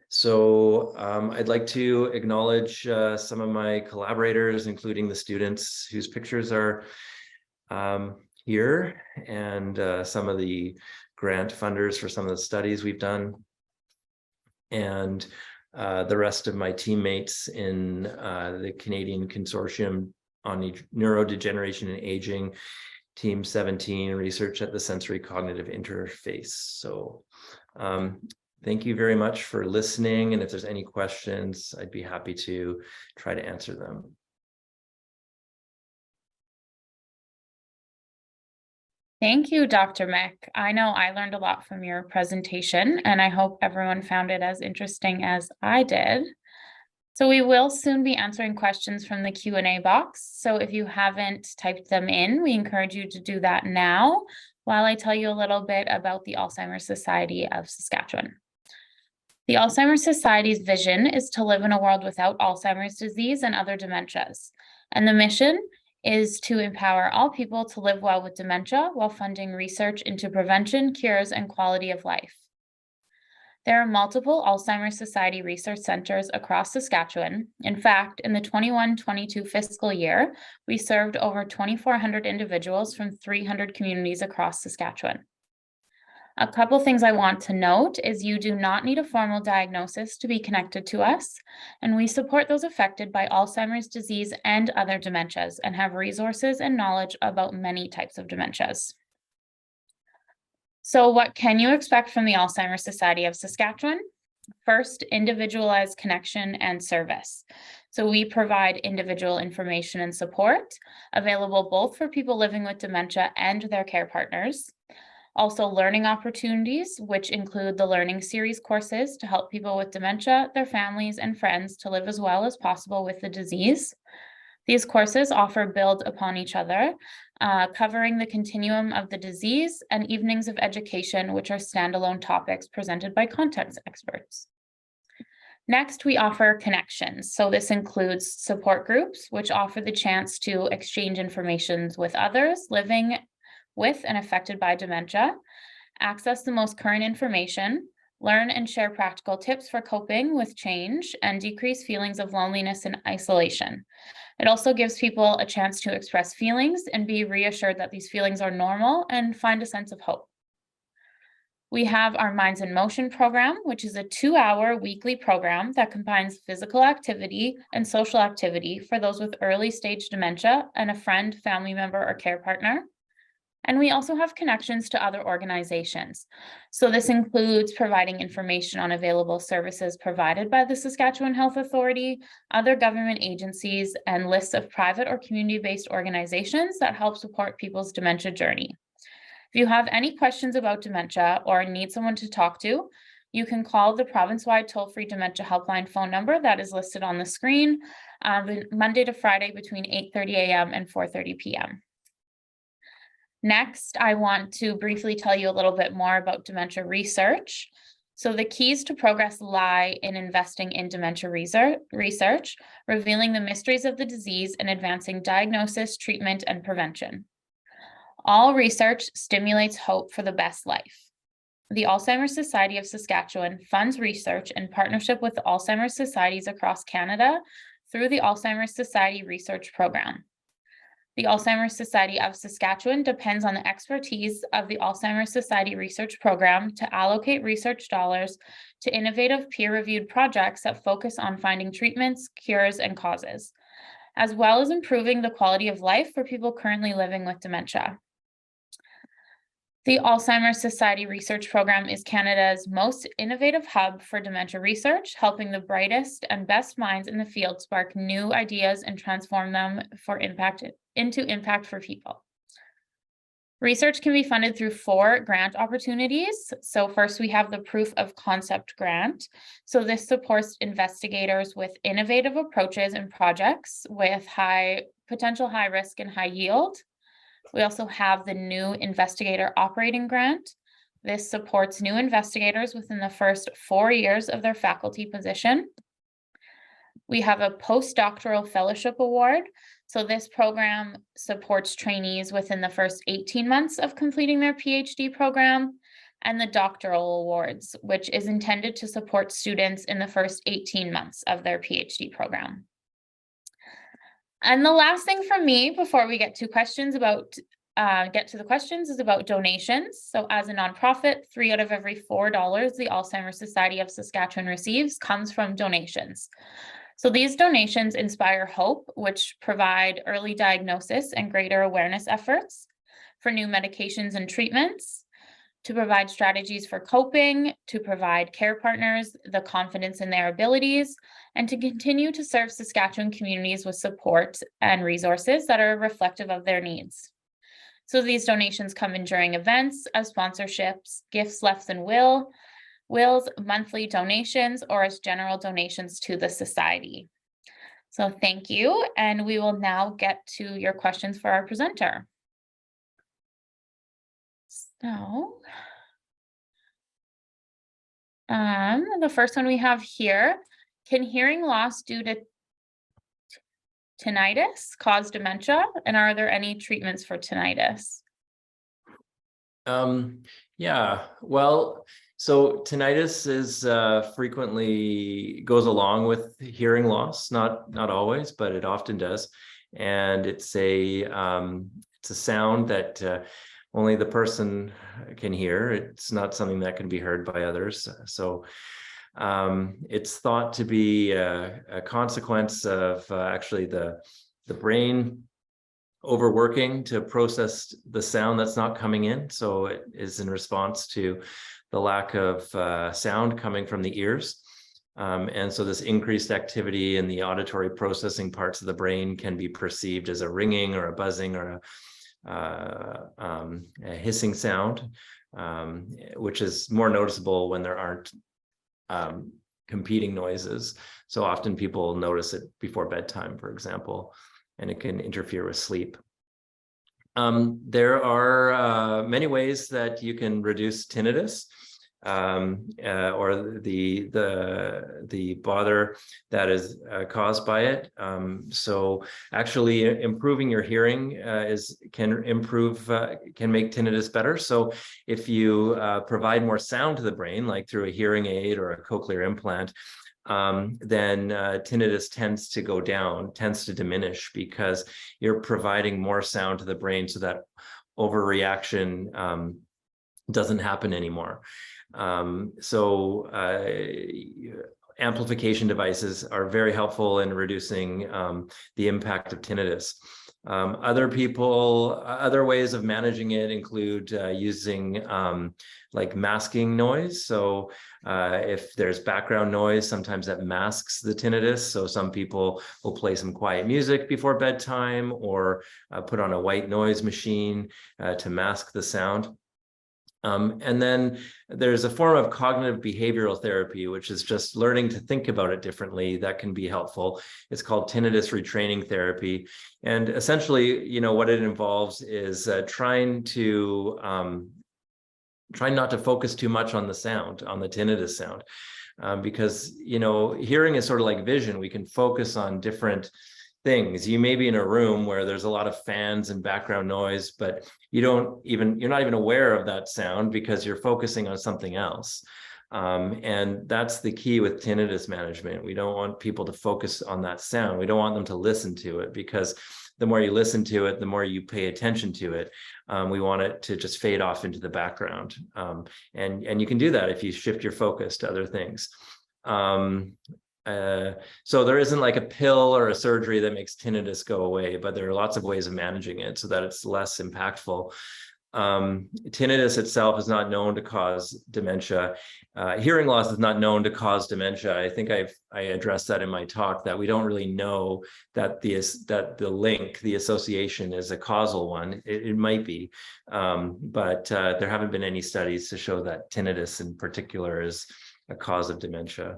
So I'd like to acknowledge some of my collaborators, including the students whose pictures are here, and some of the grant funders for some of the studies we've done, and the rest of my teammates in the Canadian Consortium on Neurodegeneration and Aging, Team 17, research at the sensory cognitive interface. So thank you very much for listening. And if there's any questions, I'd be happy to try to answer them. Thank you, Dr. Mick. I know I learned a lot from your presentation, and I hope everyone found it as interesting as I did. So we will soon be answering questions from the Q&A box. So if you haven't typed them in, we encourage you to do that now while I tell you a little bit about the Alzheimer's Society of Saskatchewan. The Alzheimer's Society's vision is to live in a world without Alzheimer's disease and other dementias. And the mission is to empower all people to live well with dementia while funding research into prevention, cures, and quality of life. There are multiple Alzheimer's Society research centers across Saskatchewan. In fact, in the 21-22 fiscal year, we served over 2,400 individuals from 300 communities across Saskatchewan. A couple things I want to note is you do not need a formal diagnosis to be connected to us, and we support those affected by Alzheimer's disease and other dementias and have resources and knowledge about many types of dementias. So what can you expect from the Alzheimer's Society of Saskatchewan? First, individualized connection and service. So we provide individual information and support available both for people living with dementia and their care partners. Also learning opportunities, which include the Learning Series courses to help people with dementia, their families, and friends to live as well as possible with the disease. These courses build upon each other, covering the continuum of the disease, and evenings of education, which are standalone topics presented by context experts. Next, we offer connections. So this includes support groups, which offer the chance to exchange information with others living with and affected by dementia, access the most current information, learn and share practical tips for coping with change, and decrease feelings of loneliness and isolation. It also gives people a chance to express feelings and be reassured that these feelings are normal and find a sense of hope. We have our Minds in Motion program, which is a 2-hour weekly program that combines physical activity and social activity for those with early stage dementia and a friend, family member, or care partner. And we also have connections to other organizations. So this includes providing information on available services provided by the Saskatchewan Health Authority, other government agencies, and lists of private or community-based organizations that help support people's dementia journey. If you have any questions about dementia or need someone to talk to, you can call the province-wide toll-free dementia helpline phone number that is listed on the screen, Monday to Friday between 8:30 a.m. and 4:30 p.m. Next, I want to briefly tell you a little bit more about dementia research. So the keys to progress lie in investing in dementia research, revealing the mysteries of the disease, and advancing diagnosis, treatment, and prevention. All research stimulates hope for the best life. The Alzheimer's Society of Saskatchewan funds research in partnership with the Alzheimer's societies across Canada through the Alzheimer's Society Research Program. The Alzheimer's Society of Saskatchewan depends on the expertise of the Alzheimer's Society Research Program to allocate research dollars to innovative peer-reviewed projects that focus on finding treatments, cures, and causes, as well as improving the quality of life for people currently living with dementia. The Alzheimer's Society Research Program is Canada's most innovative hub for dementia research, helping the brightest and best minds in the field spark new ideas and transform them into impact for people. Research can be funded through 4 grant opportunities. So first, we have the Proof of Concept Grant. So this supports investigators with innovative approaches and projects with potential high risk and high yield. We also have the New Investigator Operating Grant. This supports new investigators within the first 4 years of their faculty position. We have a Postdoctoral Fellowship Award. So this program supports trainees within the first 18 months of completing their PhD program, and the Doctoral Awards, which is intended to support students in the first 18 months of their PhD program. And the last thing from me before we get to the questions is about donations. So as a nonprofit, 3 out of every $4 the Alzheimer's Society of Saskatchewan receives comes from donations. So these donations inspire hope, which provide early diagnosis and greater awareness efforts for new medications and treatments, to provide strategies for coping, to provide care partners the confidence in their abilities, and to continue to serve Saskatchewan communities with support and resources that are reflective of their needs. So these donations come in during events as sponsorships, gifts left in wills, monthly donations, or as general donations to the society. So thank you, and we will now get to your questions for our presenter. So, the first one we have here, can hearing loss due to tinnitus cause dementia? And are there any treatments for tinnitus? Yeah, well, so tinnitus is frequently goes along with hearing loss, not always, but it often does. And it's a sound that only the person can hear. It's not something that can be heard by others. So it's thought to be a consequence of actually the brain overworking to process the sound that's not coming in. So it is in response to the lack of sound coming from the ears. And so this increased activity in the auditory processing parts of the brain can be perceived as a ringing or a buzzing or a hissing sound, which is more noticeable when there aren't competing noises. So often people notice it before bedtime, for example. and it can interfere with sleep. There are many ways that you can reduce tinnitus, or the bother that is caused by it. So actually improving your hearing can make tinnitus better. So if you provide more sound to the brain, like through a hearing aid or a cochlear implant, then tinnitus tends to go down, tends to diminish, because you're providing more sound to the brain so that overreaction doesn't happen anymore. Amplification devices are very helpful in reducing the impact of tinnitus. Other ways of managing it include using like masking noise. So if there's background noise, sometimes that masks the tinnitus. So some people will play some quiet music before bedtime, or put on a white noise machine to mask the sound. And then there's a form of cognitive behavioral therapy, which is just learning to think about it differently. That can be helpful. It's called tinnitus retraining therapy. And essentially, what it involves is trying not to focus too much on the sound, on the tinnitus sound. Because, hearing is sort of like vision. We can focus on different things. You may be in a room where there's a lot of fans and background noise, but you're not even aware of that sound because you're focusing on something else. And that's the key with tinnitus management. We don't want people to focus on that sound. We don't want them to listen to it, because the more you listen to it, the more you pay attention to it. We want it to just fade off into the background. And you can do that if you shift your focus to other things. So there isn't like a pill or a surgery that makes tinnitus go away, but there are lots of ways of managing it so that it's less impactful. Tinnitus itself is not known to cause dementia. Hearing loss is not known to cause dementia. I think I addressed that in my talk, that we don't really know that the association is a causal one. It might be, but there haven't been any studies to show that tinnitus in particular is a cause of dementia.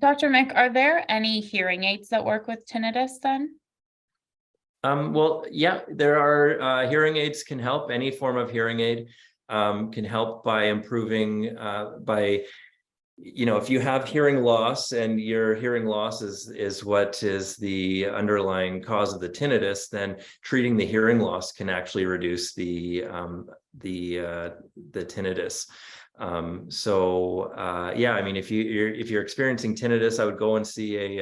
Dr. Mick, are there any hearing aids that work with tinnitus then? Well, yeah, there are hearing aids can help. Any form of hearing aid can help by improving if you have hearing loss and your hearing loss is what is the underlying cause of the tinnitus, then treating the hearing loss can actually reduce the tinnitus. Yeah, I mean, if you're experiencing tinnitus, I would go and see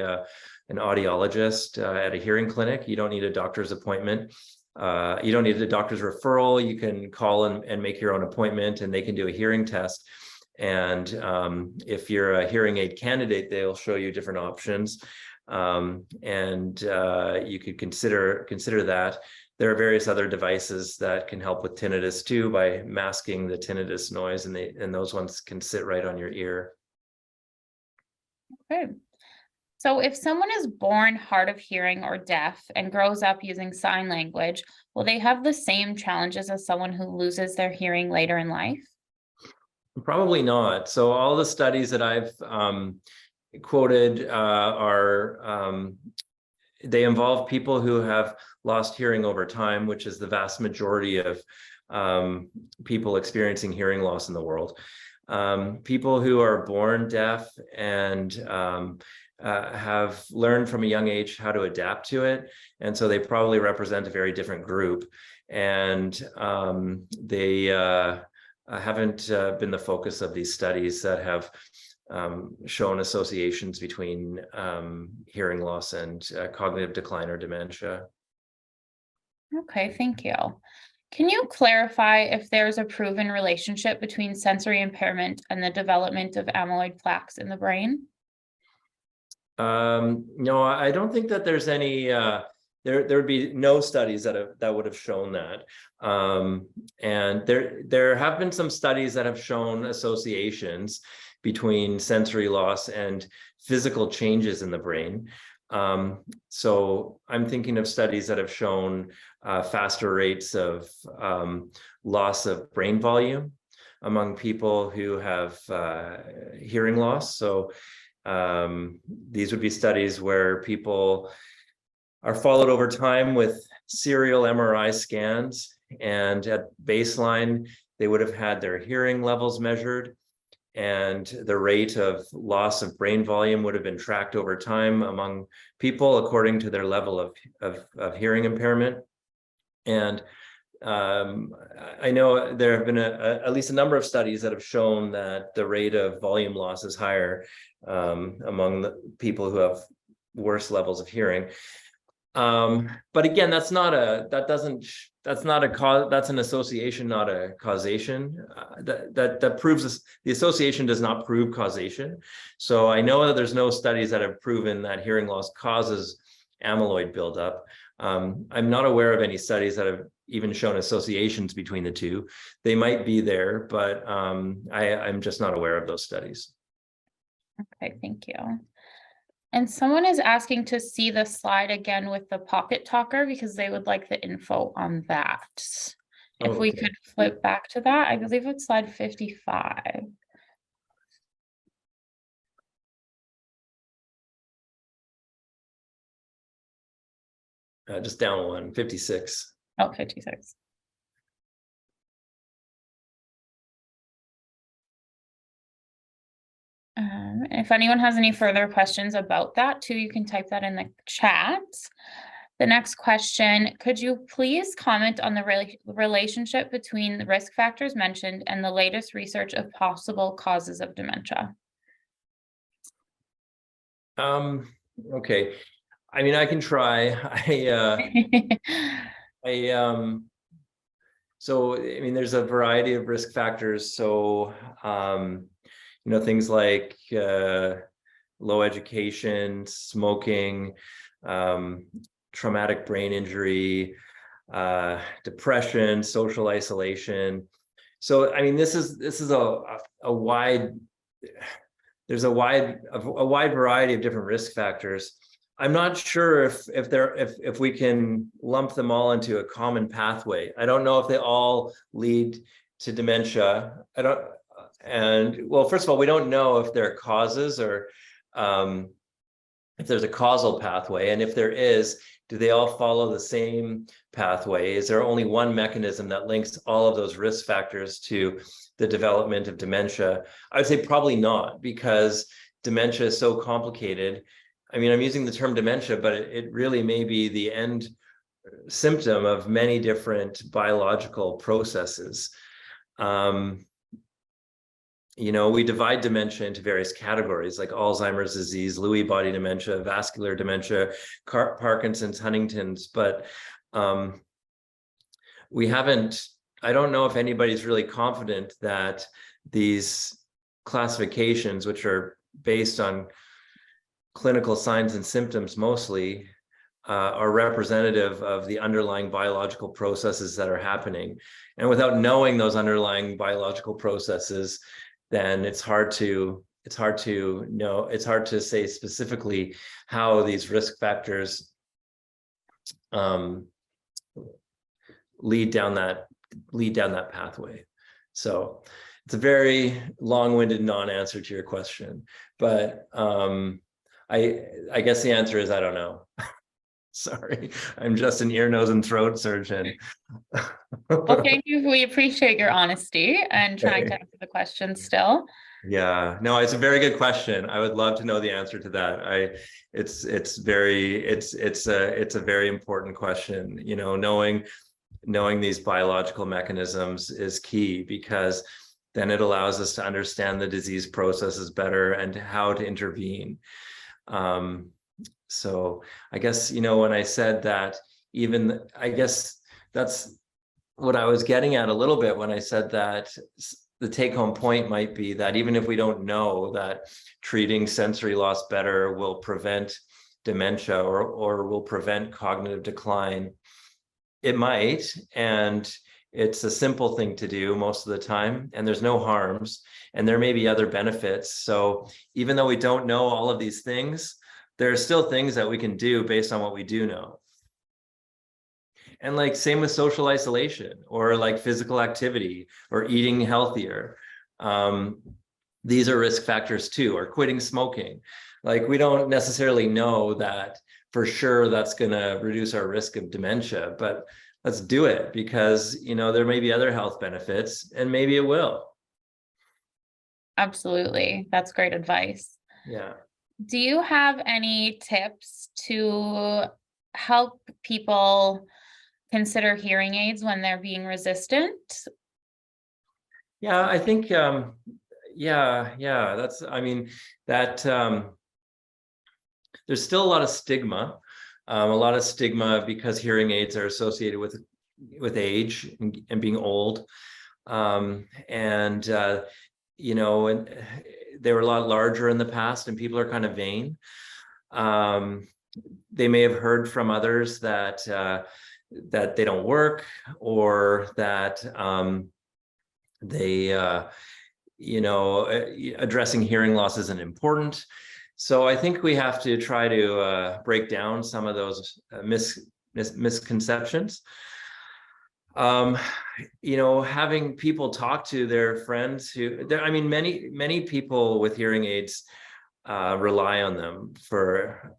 an audiologist at a hearing clinic. You don't need a doctor's appointment. You don't need a doctor's referral. You can call and make your own appointment, and they can do a hearing test. And if you're a hearing aid candidate, they'll show you different options. And you could consider that. There are various other devices that can help with tinnitus too, by masking the tinnitus noise, and those ones can sit right on your ear. Okay. So if someone is born hard of hearing or deaf and grows up using sign language, will they have the same challenges as someone who loses their hearing later in life? Probably not. So all the studies that I've quoted they involve people who have lost hearing over time, which is the vast majority of people experiencing hearing loss in the world. People who are born deaf and have learned from a young age how to adapt to it. And so they probably represent a very different group. And they haven't been the focus of these studies that have shown associations between hearing loss and cognitive decline or dementia. Okay, thank you. Can you clarify if there's a proven relationship between sensory impairment and the development of amyloid plaques in the brain? No, I don't think that there's any. There would be no studies that would have shown that. And there have been some studies that have shown associations between sensory loss and physical changes in the brain. So I'm thinking of studies that have shown faster rates of loss of brain volume among people who have hearing loss. So these would be studies where people are followed over time with serial MRI scans. And at baseline, they would have had their hearing levels measured, and the rate of loss of brain volume would have been tracked over time among people according to their level of hearing impairment. And I know there have been at least a number of studies that have shown that the rate of volume loss is higher among the people who have worse levels of hearing. But again, that's an association, not a causation. That proves the association does not prove causation. So I know that there's no studies that have proven that hearing loss causes amyloid buildup. I'm not aware of any studies that have even shown associations between the two. They might be there, but I'm just not aware of those studies. Okay, thank you. And someone is asking to see the slide again with the pocket talker because they would like the info on that. If we could flip back to that, I believe it's slide 55. Just down one, 56. Oh, 56. If anyone has any further questions about that too, you can type that in the chat. The next question, could you please comment on the relationship between the risk factors mentioned and the latest research of possible causes of dementia? Okay. I mean, I can try. So, I mean, there's a variety of risk factors. So, things like low education, smoking, traumatic brain injury, depression, social isolation. So, I mean, this is a wide variety of different risk factors. I'm not sure if we can lump them all into a common pathway. I don't know if they all lead to dementia. Well, first of all, we don't know if there are causes or if there's a causal pathway, and if there is, do they all follow the same pathway? Is there only one mechanism that links all of those risk factors to the development of dementia? I would say probably not, because dementia is so complicated. I mean, I'm using the term dementia, but it really may be the end symptom of many different biological processes. We divide dementia into various categories like Alzheimer's disease, Lewy body dementia, vascular dementia, Parkinson's, Huntington's, but I don't know if anybody's really confident that these classifications, which are based on clinical signs and symptoms mostly, are representative of the underlying biological processes that are happening. And without knowing those underlying biological processes, then it's hard to say specifically how these risk factors lead down that pathway. So it's a very long-winded non-answer to your question, but I guess the answer is I don't know. Sorry, I'm just an ear, nose, and throat surgeon. Well, thank you. We appreciate your honesty and trying to answer the question still. Yeah, no, it's a very good question. I would love to know the answer to that. It's a very important question. Knowing these biological mechanisms is key, because then it allows us to understand the disease processes better and how to intervene. So I guess, when I said that, I guess that's what I was getting at a little bit when I said that the take-home point might be that even if we don't know that treating sensory loss better will prevent dementia or will prevent cognitive decline, it might, and it's a simple thing to do most of the time, and there's no harms, and there may be other benefits. So even though we don't know all of these things, there are still things that we can do based on what we do know. And like same with social isolation, or like physical activity, or eating healthier. These are risk factors too, or quitting smoking. Like, we don't necessarily know that for sure that's going to reduce our risk of dementia, but let's do it, because, you know, there may be other health benefits, and maybe it will. Absolutely. That's great advice. Yeah. Do you have any tips to help people consider hearing aids when they're being resistant? Yeah, I think, that's, I mean, that there's still a lot of stigma, because hearing aids are associated with age and being old. You know, and they were a lot larger in the past, and people are kind of vain. They may have heard from others that that they don't work, or that you know, addressing hearing loss isn't important. So I think we have to try to break down some of those misconceptions. You know, having people talk to their friends I mean, many people with hearing aids rely on them for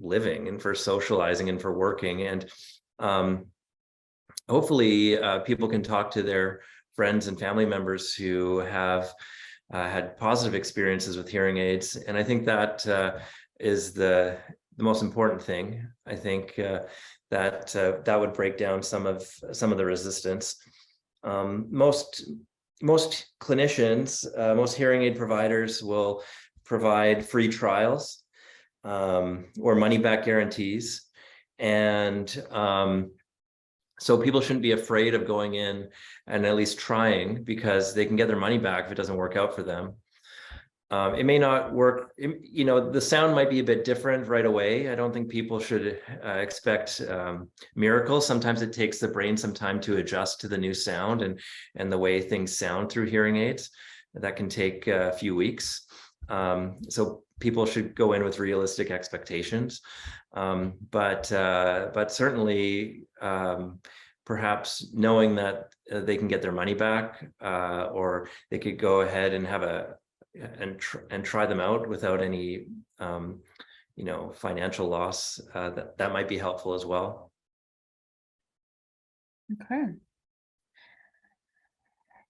living and for socializing and for working. And hopefully people can talk to their friends and family members who have had positive experiences with hearing aids. And I think that is the most important thing. I think that would break down some of the resistance. Most clinicians, most hearing aid providers will provide free trials or money back guarantees. And so people shouldn't be afraid of going in and at least trying, because they can get their money back if it doesn't work out for them. It may not work, you know, the sound might be a bit different right away. I don't think people should expect miracles. Sometimes it takes the brain some time to adjust to the new sound and the way things sound through hearing aids. That can take a few weeks. So people should go in with realistic expectations. But certainly, perhaps knowing that they can get their money back, or they could go ahead and have and try them out without any you know, financial loss, that might be helpful as well. Okay.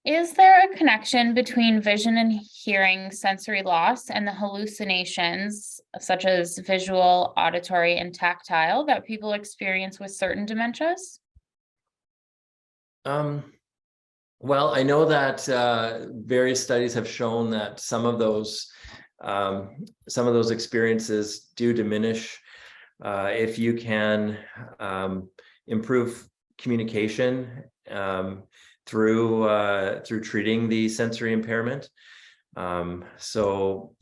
Is there a connection between vision and hearing sensory loss and the hallucinations, such as visual, auditory, and tactile, that people experience with certain dementias? Well, I know that various studies have shown that some of those experiences do diminish if you can improve communication through treating the sensory impairment. So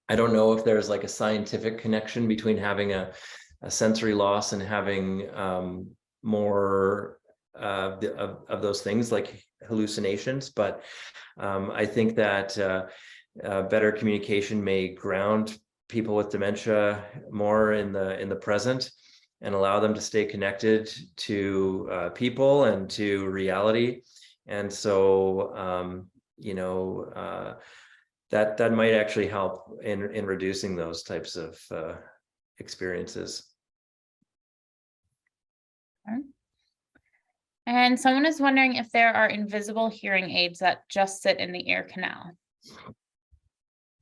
I don't know if there's like a scientific connection between having a sensory loss and having more of those things like hallucinations, but I think that better communication may ground people with dementia more in the present, and allow them to stay connected to people and to reality. And so you know, that might actually help in reducing those types of experiences. Okay. And someone is wondering if there are invisible hearing aids that just sit in the ear canal.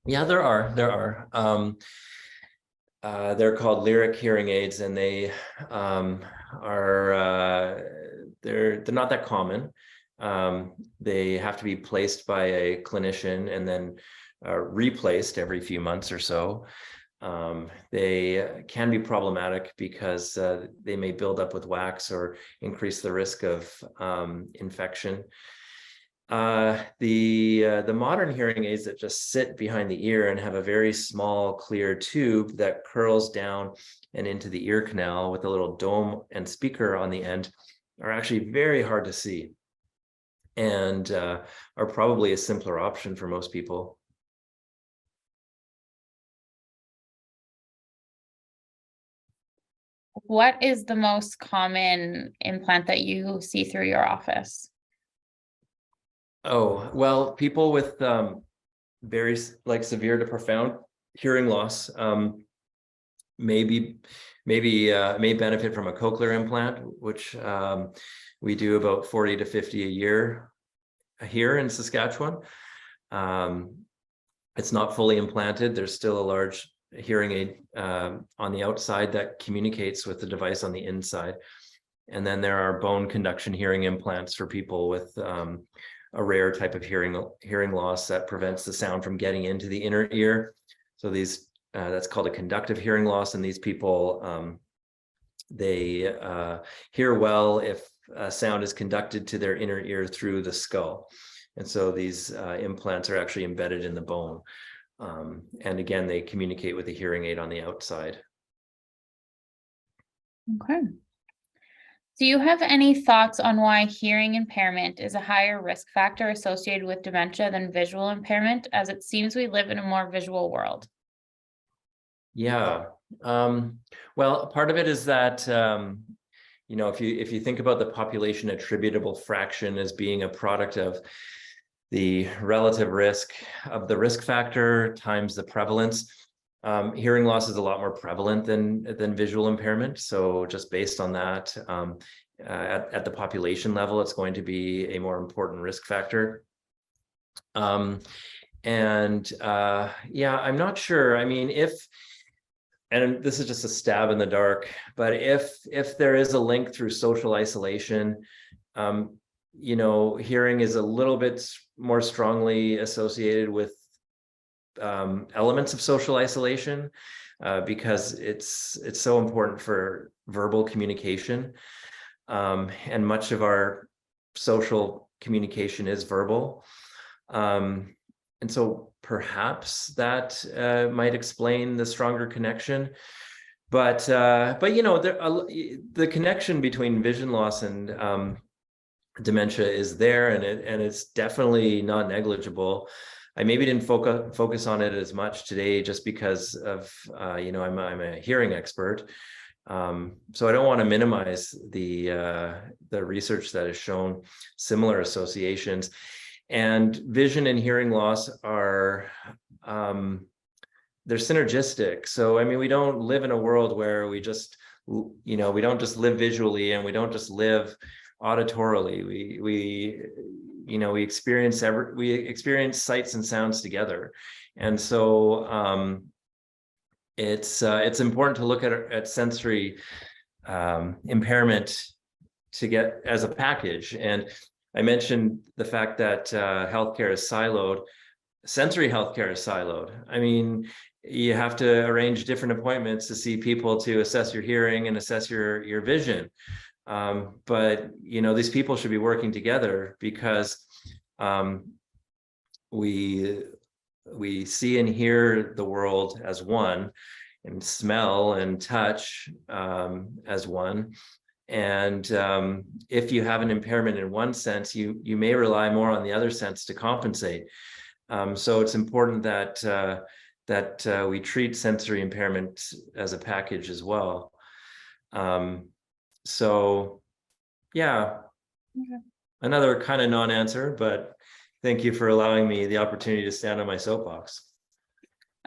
Yeah, there are. They're called lyric hearing aids, and they they're not that common. They have to be placed by a clinician and then replaced every few months or so. They can be problematic because they may build up with wax or increase the risk of infection. The modern hearing aids that just sit behind the ear and have a very small clear tube that curls down and into the ear canal with a little dome and speaker on the end are actually very hard to see, and are probably a simpler option for most people. What is the most common implant that you see through your office? Oh, well, people with very severe to profound hearing loss may benefit from a cochlear implant, which we do about 40 to 50 a year here in Saskatchewan. It's not fully implanted. There's still a large hearing aid on the outside that communicates with the device on the inside. And then there are bone conduction hearing implants for people with a rare type of hearing loss that prevents the sound from getting into the inner ear. So these that's called a conductive hearing loss, and these people they hear well if sound is conducted to their inner ear through the skull. And so these implants are actually embedded in the bone. And again, they communicate with the hearing aid on the outside. Okay. Do you have any thoughts on why hearing impairment is a higher risk factor associated with dementia than visual impairment, as it seems we live in a more visual world? Yeah. Well, part of it is that if you think about the population attributable fraction as being a product of the relative risk of the risk factor times the prevalence, hearing loss is a lot more prevalent than visual impairment. So just based on that, at the population level, it's going to be a more important risk factor. Yeah, I'm not sure. I mean, and this is just a stab in the dark, but if there is a link through social isolation, hearing is a little bit more strongly associated with elements of social isolation because it's so important for verbal communication, and much of our social communication is verbal, and so perhaps that might explain the stronger connection. But the connection between vision loss and dementia is there, and it's definitely not negligible. I maybe didn't focus on it as much today just because of I'm a hearing expert, so I don't want to minimize the research that has shown similar associations. And vision and hearing loss are they're synergistic. So I mean, we don't live in a world where we just we don't just live visually and we don't just live auditorily. We experience sights and sounds together, and so it's important to look at sensory impairment to get as a package. And I mentioned the fact that healthcare is siloed. Sensory healthcare is siloed. I mean, you have to arrange different appointments to see people to assess your hearing and assess your vision. But these people should be working together because we see and hear the world as one, and smell and touch as one. And if you have an impairment in one sense, you may rely more on the other sense to compensate. So it's important that we treat sensory impairment as a package as well. So yeah, okay. Another kind of non-answer, but thank you for allowing me the opportunity to stand on my soapbox.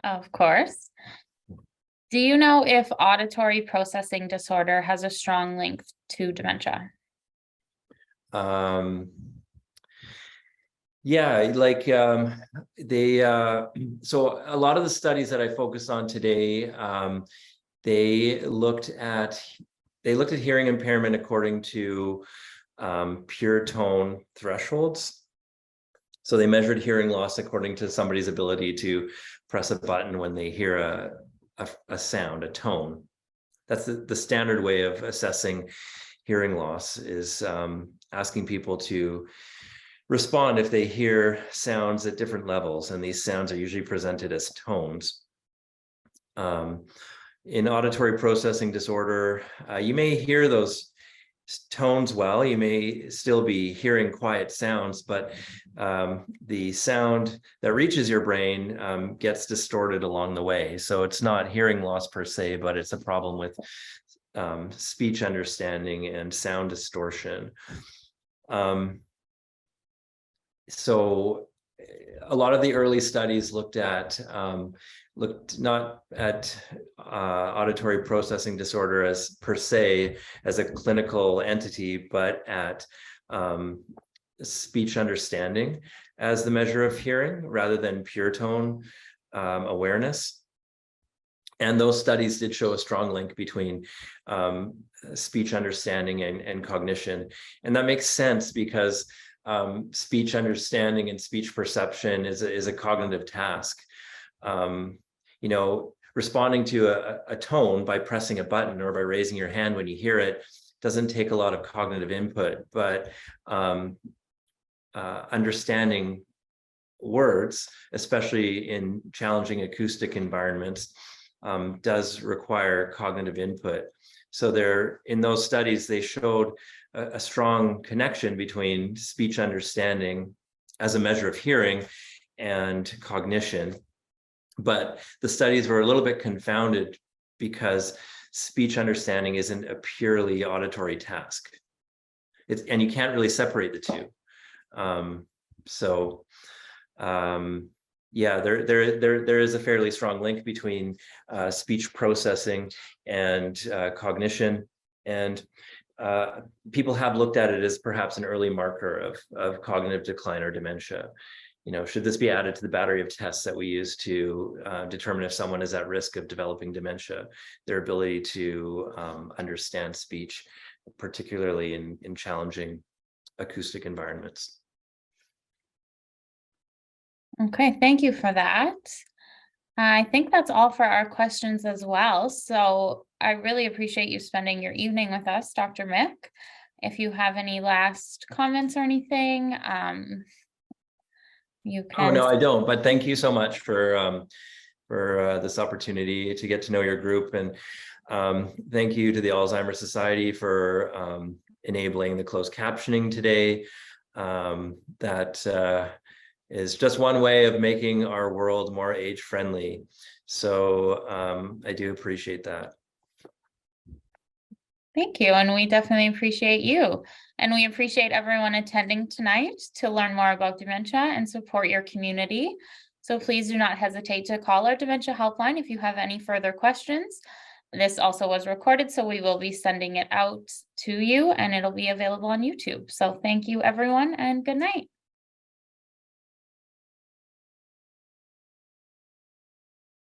Of course. Do you know if auditory processing disorder has a strong link to dementia? Yeah, so a lot of the studies that I focused on today, they looked at hearing impairment according to pure tone thresholds. So they measured hearing loss according to somebody's ability to press a button when they hear a sound, a tone. That's the standard way of assessing hearing loss, is asking people to respond if they hear sounds at different levels, and these sounds are usually presented as tones. In auditory processing disorder, you may hear those tones well, you may still be hearing quiet sounds, but the sound that reaches your brain gets distorted along the way. So it's not hearing loss per se, but it's a problem with speech understanding and sound distortion. So a lot of the early studies looked not at auditory processing disorder as per se, as a clinical entity, but at speech understanding as the measure of hearing rather than pure tone awareness. And those studies did show a strong link between speech understanding and cognition. And that makes sense because speech understanding and speech perception is a cognitive task. You know, responding to a tone by pressing a button or by raising your hand when you hear it doesn't take a lot of cognitive input, but understanding words, especially in challenging acoustic environments, does require cognitive input. So in those studies, they showed a strong connection between speech understanding as a measure of hearing and cognition. But the studies were a little bit confounded because speech understanding isn't a purely auditory task. And you can't really separate the two. Yeah, there is a fairly strong link between speech processing and cognition, and people have looked at it as perhaps an early marker of cognitive decline or dementia. You know, should this be added to the battery of tests that we use to determine if someone is at risk of developing dementia, their ability to understand speech, particularly in challenging acoustic environments. Okay, thank you for that. I think that's all for our questions as well. So I really appreciate you spending your evening with us, Dr. Mick. If you have any last comments or anything, you can. Oh, no, I don't. But thank you so much for this opportunity to get to know your group. And thank you to the Alzheimer's Society for enabling the closed captioning today. That is just one way of making our world more age-friendly. So I do appreciate that. Thank you. And we definitely appreciate you. And we appreciate everyone attending tonight to learn more about dementia and support your community. So please do not hesitate to call our dementia helpline if you have any further questions. This also was recorded, so we will be sending it out to you and it'll be available on YouTube. So thank you, everyone, and good night.